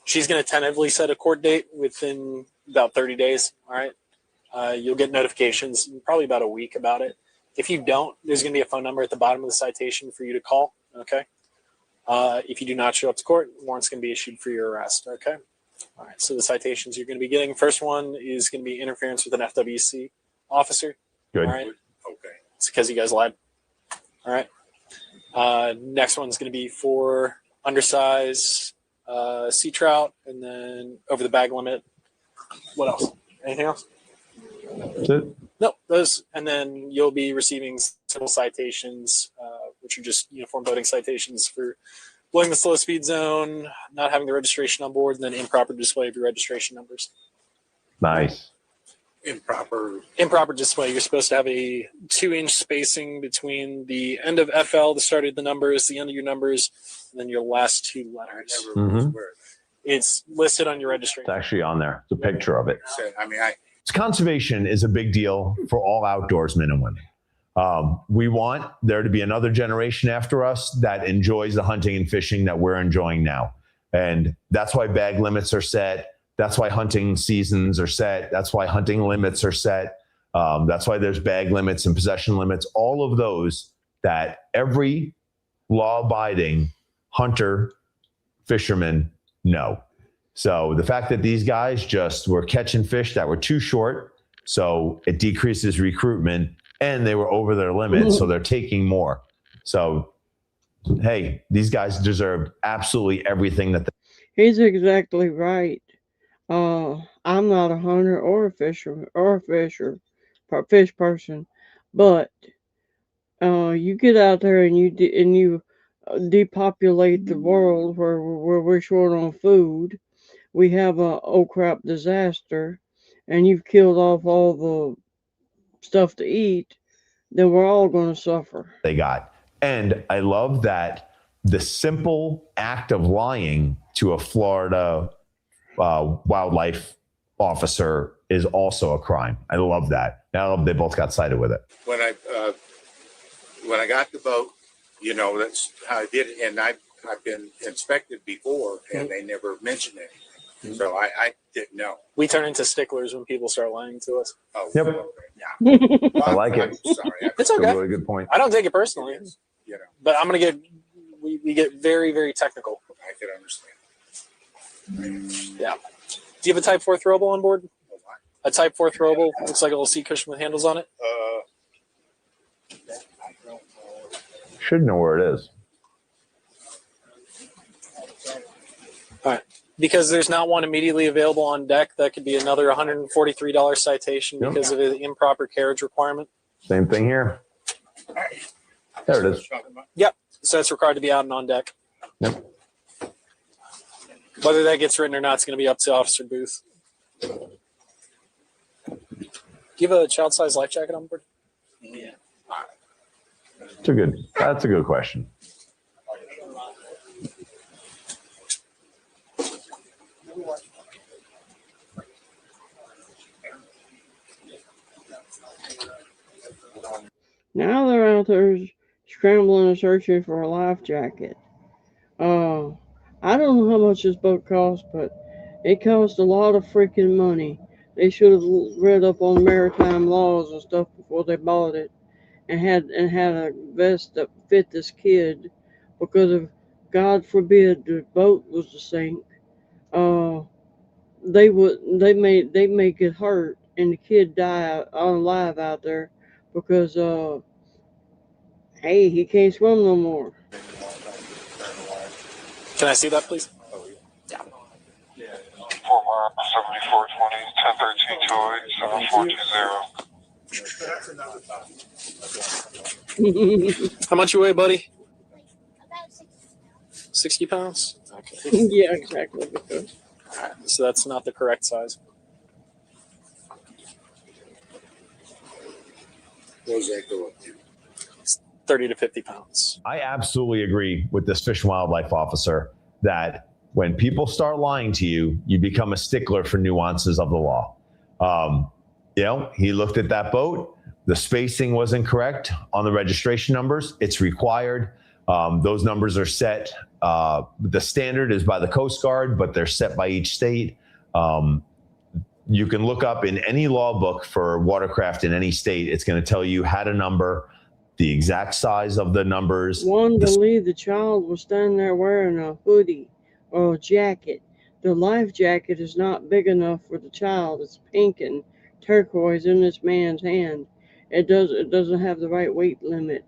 She's going to tentatively set a court date within about 30 days. All right. You'll get notifications in probably about a week about it. If you don't, there's going to be a phone number at the bottom of the citation for you to call. Okay. If you do not show up to court, warrant's going to be issued for your arrest. Okay. All right. So the citations you're going to be getting, first one is going to be interference with an FWC officer. Good. Okay. All right. It's because you guys lied. All right. Next one's going to be for undersize sea trout, and then over the bag limit. What else? Anything else? That's it. No, those, and then you'll be receiving civil citations, which are just uniform boating citations for blowing the slow speed zone, not having the registration on board, and then improper display of your registration numbers. Nice. Improper display. You're supposed to have a 2-inch spacing between the end of FL, the start of the numbers, the end of your numbers, and then your last 2 letters. Mhm. It's listed on your registration. It's actually on there. It's a picture of it. I mean, Conservation is a big deal for all outdoorsmen and women. We want there to be another generation after us that enjoys the hunting and fishing that we're enjoying now. And that's why bag limits are set. That's why hunting seasons are set. That's why hunting limits are set. That's why there's bag limits and possession limits. All of those that every law-abiding hunter, fisherman know. So the fact that these guys just were catching fish that were too short, so it decreases recruitment, and they were over their limit, so they're taking more. So, hey, these guys deserve absolutely everything that they. He's exactly right. I'm not a hunter or a fisher or a fish person, but you get out there and you depopulate the world where we're short on food. We have a oh crap disaster, and you've killed off all the stuff to eat, then we're all going to suffer. They got. And I love that the simple act of lying to a Florida wildlife officer is also a crime. I love that. I love they both got cited with it. When I got the boat, you know, that's how I did it. And I've been inspected before, and they never mentioned it. So I didn't know. We turn into sticklers when people start lying to us. Oh, yep. Yeah. I like it. I'm sorry. It's okay. That's a really good point. I don't take it personally. You know, but I'm gonna get we get very, very technical. I can understand. Yeah. Do you have a Type 4 throwable on board? A Type 4 throwable looks like a little seat cushion with handles on it. Should know where it is. All right. Because there's not one immediately available on deck, that could be another $143 citation because of the improper carriage requirement. Same thing here. There it is. Yep. So it's required to be out and on deck. Yep. Whether that gets written or not, it's going to be up to Officer Booth. Do you have a child-sized life jacket on board? Yeah. That's a good question. Now they're out there scrambling and searching for a life jacket. I don't know how much this boat cost, but it cost a lot of freaking money. They should have read up on maritime laws and stuff before they bought it, and had a vest that fit this kid, because if God forbid the boat was to sink, they may get hurt and the kid die alive out there because hey, he can't swim no more. Can I see that, please? Yeah. 7420, How much you weigh, buddy? 60 pounds? Okay. Yeah, exactly. All right, so that's not the correct size. What does that go up to? 30 to 50 pounds. I absolutely agree with this Fish and Wildlife officer that when people start lying to you, you become a stickler for nuances of the law. He looked at that boat. The spacing wasn't correct on the registration numbers. It's required. Those numbers are set. The standard is by the Coast Guard, but they're set by each state. You can look up in any law book for watercraft in any state. It's going to tell you how to number, the exact size of the numbers. One believed the child was standing there wearing a hoodie or a jacket. The life jacket is not big enough for the child. It's pink and turquoise in this man's hand. It doesn't have the right weight limit.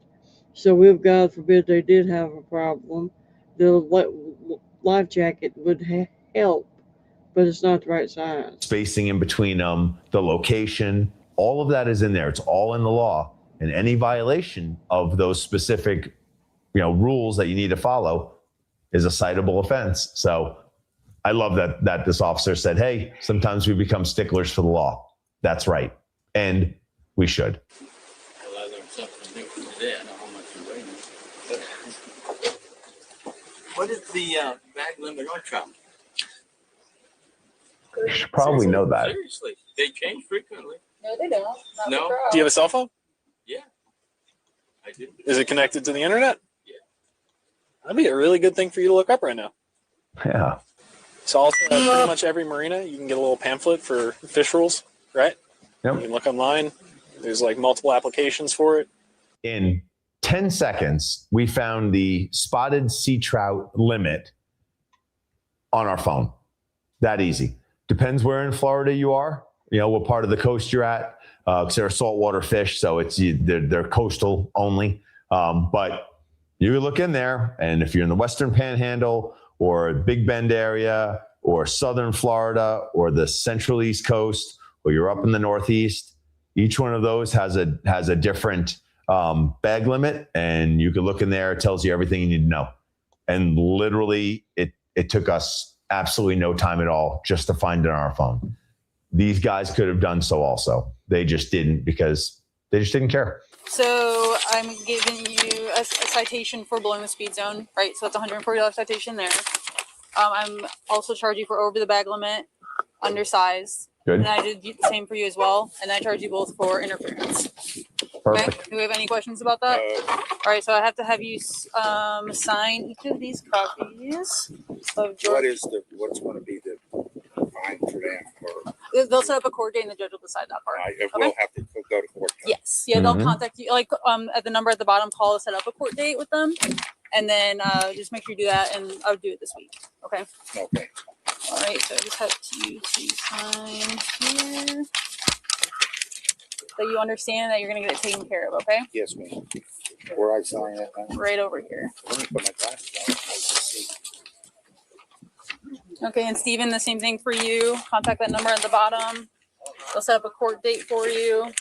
So if God forbid they did have a problem, the life jacket would help, but it's not the right size. Spacing in between them, the location, all of that is in there. It's all in the law. And any violation of those specific, rules that you need to follow is a citable offense. So I love that this officer said, hey, sometimes we become sticklers for the law. That's right. And we should. What is the bag limit on travel? You should probably know that. Seriously, they change frequently. No, they don't. Not No. for Do you have a cell phone? Yeah, I do. Is it connected to the internet? Yeah. That'd be a really good thing for you to look up right now. Yeah. So also pretty much every marina, you can get a little pamphlet for fish rules, right? Yep. You can look online. There's like multiple applications for it. In 10 seconds, we found the spotted sea trout limit on our phone. That easy. Depends where in Florida you are, what part of the coast you're at, because they're saltwater fish, so they're coastal only. But you look in there, and if you're in the Western Panhandle or Big Bend area or Southern Florida or the Central East Coast, or you're up in the Northeast, each one of those has a different bag limit, and you can look in there. It tells you everything you need to know. And literally, it took us absolutely no time at all just to find it on our phone. These guys could have done so also. They just didn't because they just didn't care. So I'm giving you a citation for blowing the speed zone, right? So that's $140 citation there. I'm also charging you for over the bag limit, undersized. Good. And I did the same for you as well. And I charge you both for interference. Perfect. Okay. Do we have any questions about that? All right. So I have to have you sign each of these copies of What's going to be the fine for them? Or they'll set up a court date and the judge will decide that part. we'll have to go to court. Yes. Yeah. They'll contact you at the number at the bottom. Call to set up a court date with them, and then just make sure you do that. And I'll do it this week. Okay. Okay. All right. So I just have you to sign here. So you understand that you're going to get it taken care of. Okay. Yes, ma'am. Where I sign that? Right over here. Let me put my glasses on. Okay, and Steven, the same thing for you. Contact that number at the bottom. They'll set up a court date for you.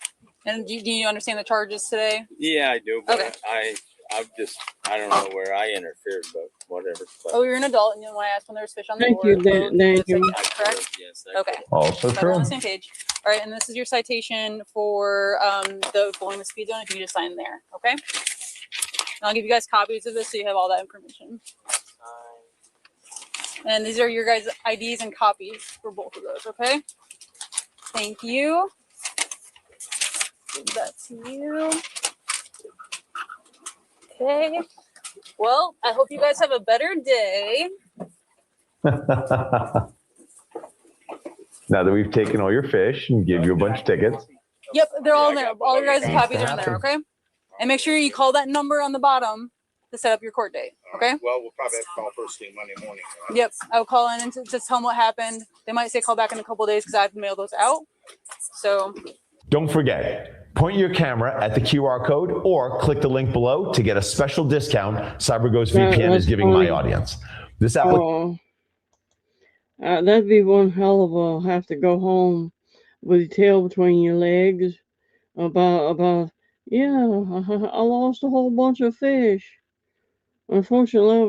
And do you understand the charges today? Yeah, I do. But Okay. I don't know where I interfered, but whatever. But Oh, you're an adult and you want to ask when there's fish on the Thank board. you, Daniel. Correct? yes. Okay. Also So we're true. on the same page. All right, and this is your citation for the blowing the speed zone. If you can just sign there, okay? And I'll give you guys copies of this so you have all that information. And these are your guys' IDs and copies for both of those, okay? Thank you. Give that to you. Okay. Well, I hope you guys have a better day. Now that we've taken all your fish and give you a bunch of tickets. Yep, they're all in there. All your guys' copies are in there, okay? And make sure you call that number on the bottom to set up your court date, okay? Well, we'll probably have to call first thing Monday morning. Right? Yep, I'll call in and just tell them what happened. They might say call back in a couple of days because I have to mail those out. So Don't forget, point your camera at the QR code or click the link below to get a special discount CyberGhost VPN is giving my audience. This application. That'd be one hell of a have to go home with your tail between your legs about yeah, I lost a whole bunch of fish. Unfortunately, I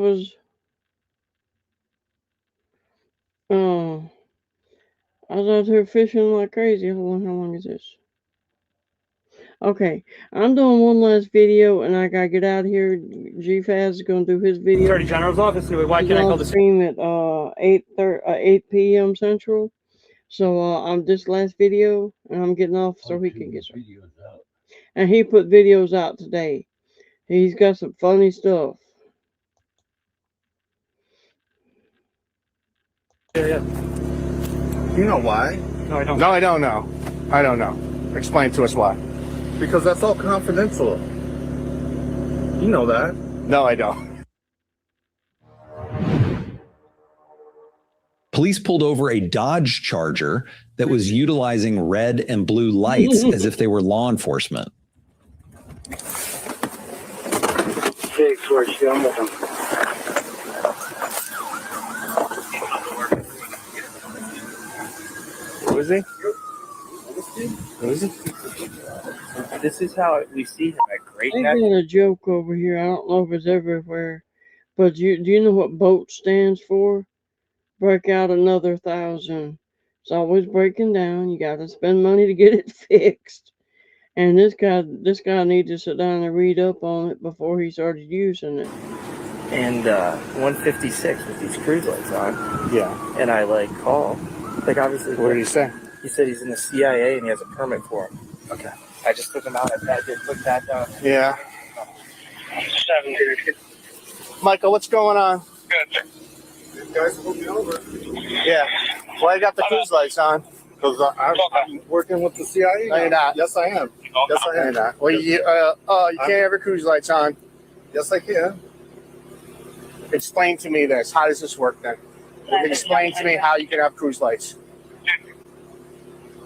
was out here fishing like crazy. Hold on, how long is this? Okay, I'm doing one last video and I gotta get out of here. GFAS is gonna do his video. Attorney General's office. Why can't I call this? Stream at 8 p.m. Central. So I'm this last video and I'm getting off so he can get some. And he put videos out today. He's got some funny stuff. Yeah. You know why? No, I don't. No, I don't know. I don't know. Explain to us why. Because that's all confidential. You know that. No, I don't. Police pulled over a Dodge Charger that was utilizing red and blue lights as if they were law enforcement. Who is he? Who is he? This is how we see him at Great They Neck. got a joke over here. I don't know if it's everywhere, but do you know what BOAT stands for? Break out another 1,000. It's always breaking down. You got to spend money to get it fixed. And this guy needs to sit down and read up on it before he started using it. And 156 with these cruise lights on. Yeah. And I call. Obviously. What did he say? He said he's in the CIA and he has a permit for him. Okay. I just took him out. I did put that down. Yeah. Michael, what's going on? Good. These guys pulled me over. Yeah. Well, I got the cruise lights on. Because I'm working with the CIA. No, you're not. Yes, I am. Yes, I am. No, you're not. Well, you can't have your cruise lights on. Yes, I can. Explain to me this. How does this work then? Explain to me how you can have cruise lights.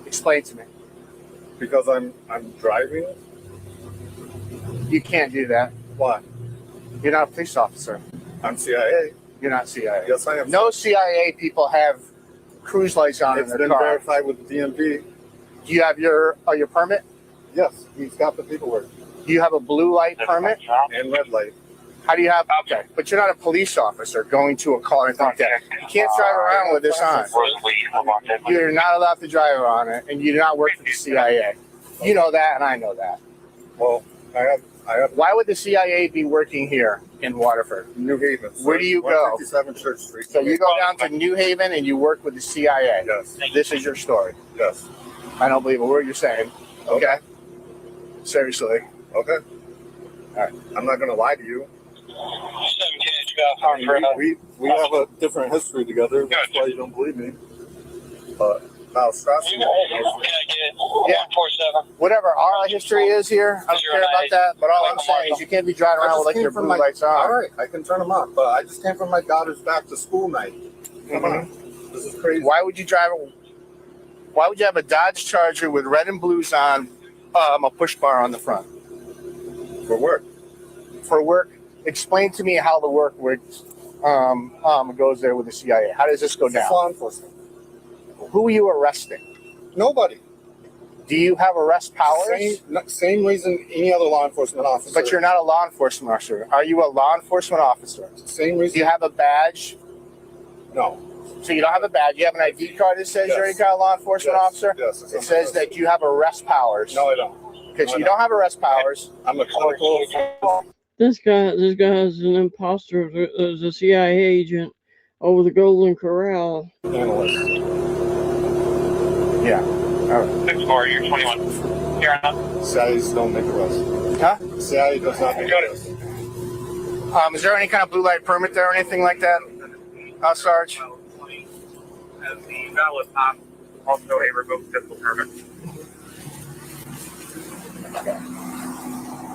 Explain to me. Because I'm driving. You can't do that. Why? You're not a police officer. I'm CIA. You're not CIA. Yes, I am. No CIA people have cruise lights on in their car. It's been verified with the DMV. Do you have your permit? Yes, he's got the paperwork. Do you have a blue light permit? And red light. How do you have? Okay, but you're not a police officer going to a car and like that. You can't drive around with this on. You're not allowed to drive on it, and you do not work for the CIA. You know that, and I know that. Well, I have. Why would the CIA be working here in Waterford? New Haven. Where do you go? 157 Church Street. So you go down to New Haven and you work with the CIA. Yes. This is your story. Yes. I don't believe a word you're saying. Okay. Seriously. Okay. All right. I'm not going to lie to you. We have a different history together. That's why you don't believe me. But now, stressful. Yeah. Whatever our history is here, I don't care about that. But all I'm saying is you can't be driving around with like your blue lights on. All right, I can turn them off. But I just came from my daughter's back to school night. Come on. This is crazy. Why would you drive? Why would you have a Dodge Charger with red and blues on, a push bar on the front? For work. For work. Explain to me how the work goes there with the CIA. How does this go down? It's law enforcement. Who are you arresting? Nobody. Do you have arrest powers? Same reason any other law enforcement officer. But you're not a law enforcement officer. Are you a law enforcement officer? Same reason. Do you have a badge? No. So you don't have a badge. You have an ID card that says you're any kind of law enforcement officer? Yes. It says that you have arrest powers. No, I don't. Because you don't have arrest powers. I'm a clinical. This guy is an imposter as a CIA agent over the Golden Corral. Analyst. Yeah. All right. 6-4, you're 21. Here on up. CIAs don't make arrests. Huh? CIA does not make arrests. Is there any kind of blue light permit there or anything like that, Sarge? As the valid top, also a revoked pistol permit.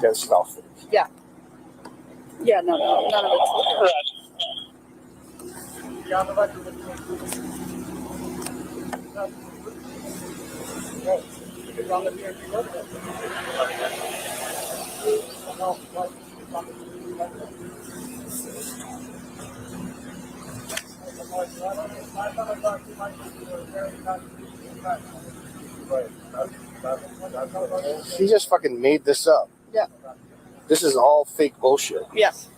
Good stuff. Yeah. Yeah, no, none of it's He just fucking made this up. Yeah. This is all fake bullshit. Yes.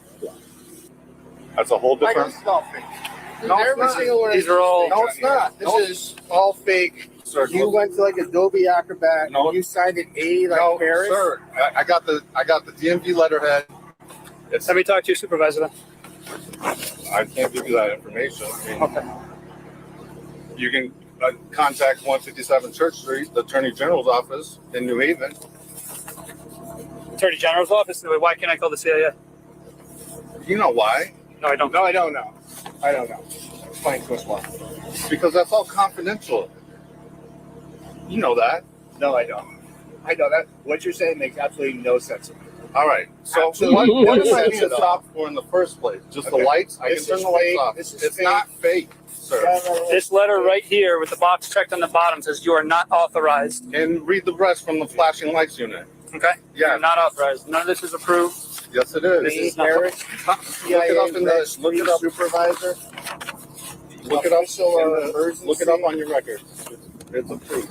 That's a whole different. This is all fake. No, it's Every not. single one. These are all. No, it's not. This is all fake. Sir, you went to like Adobe Acrobat. No. You signed an A like No, Paris. sir. I got the DMV letterhead. Let me talk to your supervisor then. I can't give you that information. Okay. You can contact 157 Church Street, the Attorney General's office in New Haven. Attorney General's office? Why can't I call the CIA? You know why? No, I don't. No, I don't know. I don't know. Explain to us why. Because that's all confidential. You know that. No, I don't. I know that. What you're saying makes absolutely no sense to me. All right. So Absolutely. what No is that sense being at all. stopped for in the first place? Just the Okay. lights? I This can turn is the lights fake. off. This is It's fake. not fake, sir. This letter right here with the box checked on the bottom says you are not authorized. And read the rest from the flashing lights unit. Okay? Yeah. You're not authorized. None of this is approved. Yes, it is. This is Me, not. Eric, Look it up in the look it up. supervisor. Look it up. Emergency. Look it up on your record. It's approved.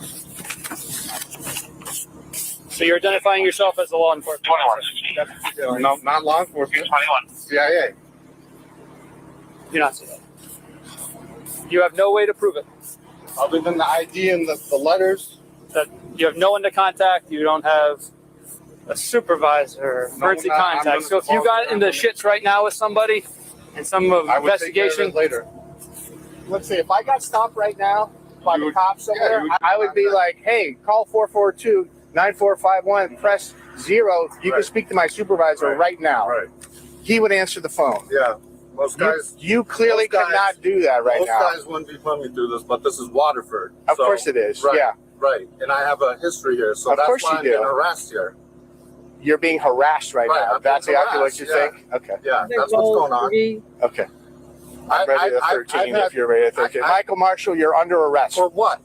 So you're identifying yourself as a law enforcement officer. That's what you're doing. No, not law enforcement. 21. CIA. You're not saying that. You have no way to prove it. Other than the ID and the letters. That you have no one to contact. You don't have a supervisor, emergency I'm contact. gonna So if you got into shits right now with somebody and some I would take care of investigation it later. Let's say if I got stopped right now by the cops somewhere, you would- I would be like, hey, call 442-9451, press 0. You can speak to my supervisor right now. Right. He would answer the phone. Yeah. Most guys. You clearly most guys- could not do that right most now. guys wouldn't be putting me through this, but this is Waterford. Of So- course it is. Right, Yeah. Right. And I have a history here, so Of that's course why you I'm do. getting harassed here. You're being harassed right Right, now. I'm That's being exactly what harassed, you yeah. think? Okay. Yeah, that's what's going on. Okay. I'm ready at 13 if you're ready at 13. Michael Marshall, you're under arrest. For what?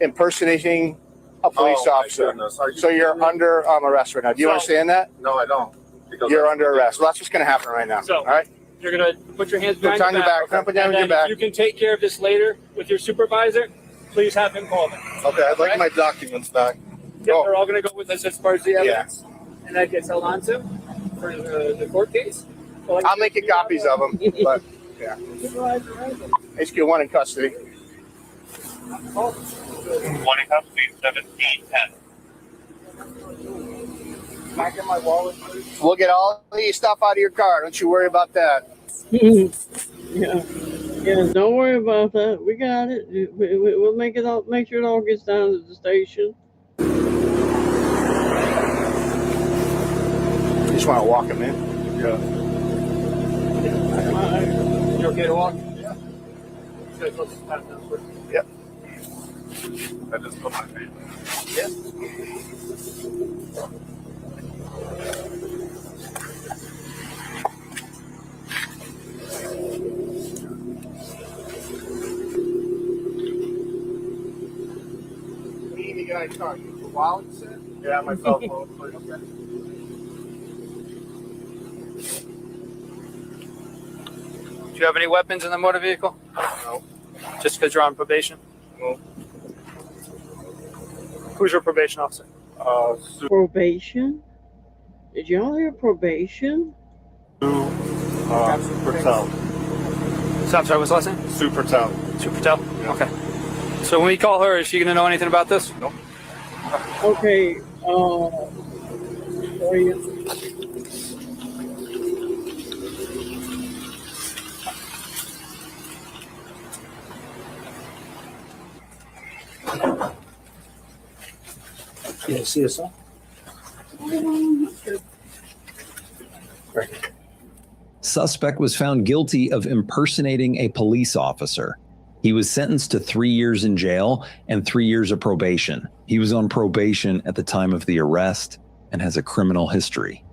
Impersonating a police Oh, my officer. goodness. Are you So you're kidding me? under arrest right now. Do you So- understand that? No, I don't. Because You're that's under arrest. ridiculous. Well, that's what's going to happen right now. So- All right? you're gonna put your hands Put behind on your back. okay? Put down And your then back. if you can take care of this later with your supervisor, please have him call me. Okay, I'd like Okay? my documents back. Yep, Oh. they're all gonna go with us as far as the evidence. and that gets held on to for the court case. So I'll make you copies of them, but yeah. HQ1 in custody. One in custody, 1710. Back in my wallet. We'll get all the stuff out of your car. Don't you worry about that. Yeah, don't worry about that. We got it. We'll make it all. Make sure it all gets down to the station. You just want to walk them in. Yeah. You okay to walk? Yeah. Yep. I just put my name. Yeah. What do you need to get out of your car? You have a wallet, you said? Yeah, my cell phone. Okay. Do you have any weapons in the motor vehicle? No. Just because you're on probation? No. Who's your probation officer? Probation? Did y'all hear probation? Supertel. So, I'm sorry, what's the last name? Supertel. Supertel? Yeah. Okay. So when we call her, is she going to know anything about this? Nope. Okay. Are you? Yeah, see us, huh? Suspect was found guilty of impersonating a police officer. He was sentenced to 3 years in jail and 3 years of probation. He was on probation at the time of the arrest and has a criminal history.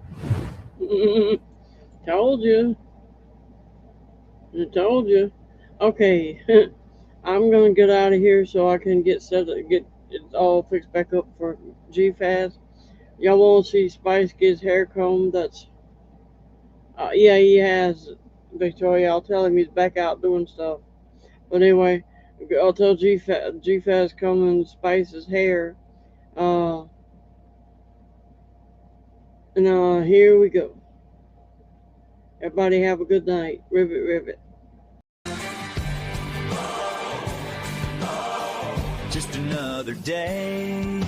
Told you. I told you. Okay, I'm gonna get out of here so I can get it all fixed back up for GFAS. Y'all want to see Spice get his hair combed? That's yeah, he has, Victoria. I'll tell him he's back out doing stuff. But anyway, I'll tell GFAS come and Spice his hair. And here we go. Everybody have a good night. Rivet, rivet. Just another day.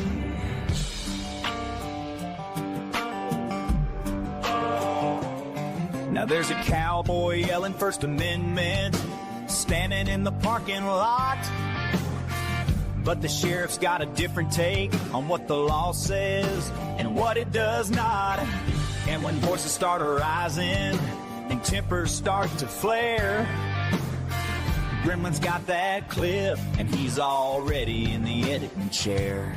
Now there's a cowboy yelling First Amendment, standing in the parking lot. But the sheriff's got a different take on what the law says and what it does not. And when voices start rising and tempers start to flare, Gremlin's got that clip and he's already in the editing chair.